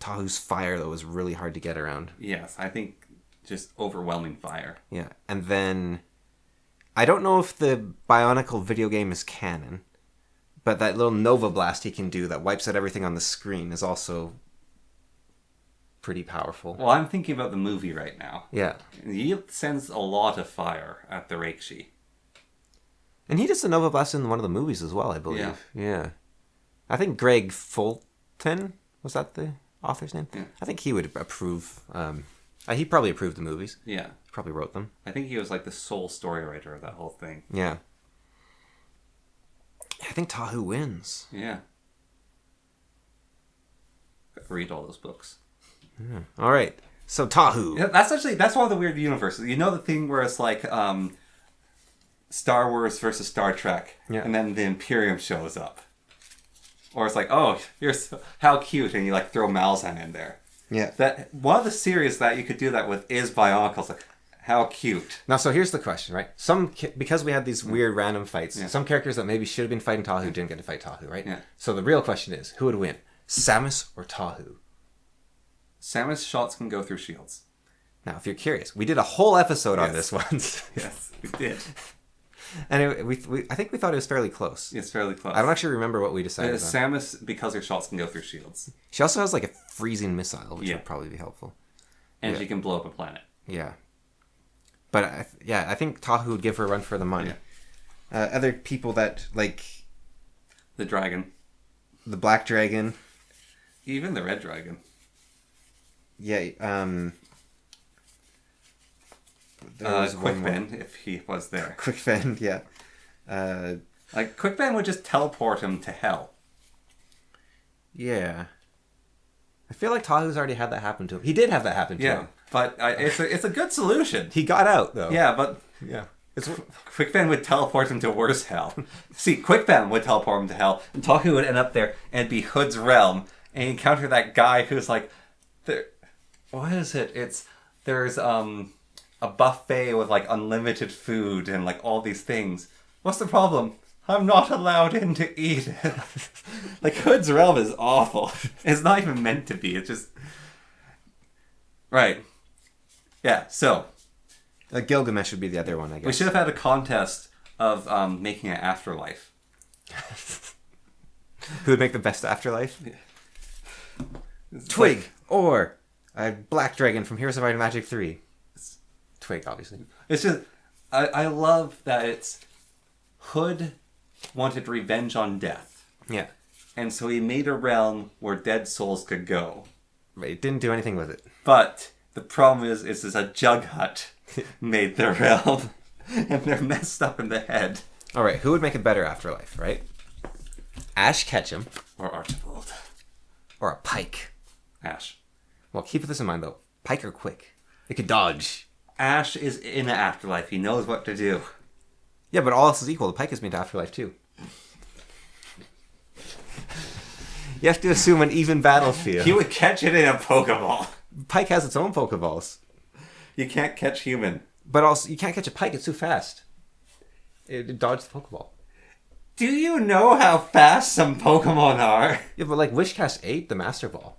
Tahu's fire, though, was really hard to get around. Yes, I think just overwhelming fire. Yeah. And then, I don't know if the Bionicle video game is canon, but that little Nova Blast he can do that wipes out everything on the screen is also pretty powerful. Well, I'm thinking about the movie right now. Yeah. He sends a lot of fire at the Reishi. And he does the Nova Blast in one of the movies as well, I believe. Yeah. I think Greg Fulton, was that the author's name? Yeah. I think he would approve. He probably approved the movies. Yeah. He probably wrote them. I think he was like the sole story writer of that whole thing. Yeah. I think Tahu wins. Yeah. Read all those books. Yeah. All right. So Tahu. Yeah, that's one of the weird universes. You know the thing where it's like Star Wars versus Star Trek, and then the Imperium shows up. Or it's like, oh, how cute, and you like throw Malzahn in there. Yeah. That one of the series that you could do that with is Bionicles. Like, how cute. Now, so here's the question, right? Because we had these weird random fights, some characters that maybe should have been fighting Tahu didn't get to fight Tahu, right? Yeah. So the real question is, who would win, Samus or Tahu? Samus shots can go through shields. Now, if you're curious, we did a whole episode on this once. Yes, we did. And I think we thought it was fairly close. It's fairly close. I don't actually remember what we decided on. Samus, because her shots can go through shields. She also has like a freezing missile, which would probably be helpful. And she can blow up a planet. Yeah. But I think Tahu would give her a run for the money. Yeah. Other people that like... The dragon. The black dragon. Even the red dragon. Yeah, Quick Ben, if he was there. Quick Ben, yeah. Like, Quick Ben would just teleport him to hell. Yeah. I feel like Tahu's already had that happen to him. He did have that happen to him. But it's a good solution. He got out, though. Yeah, but... Yeah. Quick Ben would teleport him to worse hell. See, Quick Ben would teleport him to hell, and Tahu would end up there and be Hood's realm, and encounter that guy who's like... What is it? There's a buffet with like unlimited food and like all these things. What's the problem? I'm not allowed in to eat it. Like, Hood's realm is awful. It's not even meant to be. It's just... Right. Yeah, so... Gilgamesh would be the other one, I guess. We should have had a contest of making an afterlife. Who would make the best afterlife? Yeah. Twig or a black dragon from Heroes of Might and Magic 3. Twig, obviously. It's just... I love that it's... Hood wanted revenge on death. Yeah. And so he made a realm where dead souls could go. But he didn't do anything with it. But the problem is a Jug Hut made the realm. And they're messed up in the head. Alright, who would make a better afterlife, right? Ash Ketchum. Or Archibald. Or a Pike. Ash. Well, keep this in mind, though. Pike are quick. They could dodge. Ash is in an afterlife. He knows what to do. Yeah, but all else is equal. The Pike is made to afterlife, too. You have to assume an even battlefield. He would catch it in a Pokeball. Pike has its own Pokeballs. You can't catch human. But also, you can't catch a Pike. It's too fast. It dodged the Pokeball. Do you know how fast some Pokemon are? Yeah, but like Wishcast ate the Master Ball.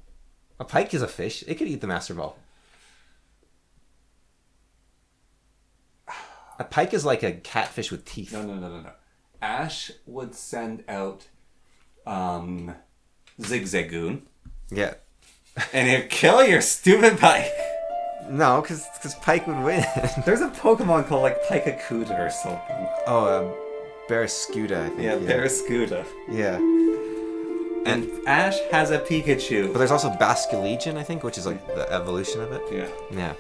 A Pike is a fish. It could eat the Master Ball. A Pike is like a catfish with teeth. No. Ash would send out Zigzagoon. Yeah. And it'd kill your stupid Pike. No, because Pike would win. There's a Pokemon called like Pikacuda or something. Oh, Barraskewda, I think. Yeah, Barraskewda. Yeah. And Ash has a Pikachu. But there's also Basculegion, I think, which is like the evolution of it. Yeah. Yeah.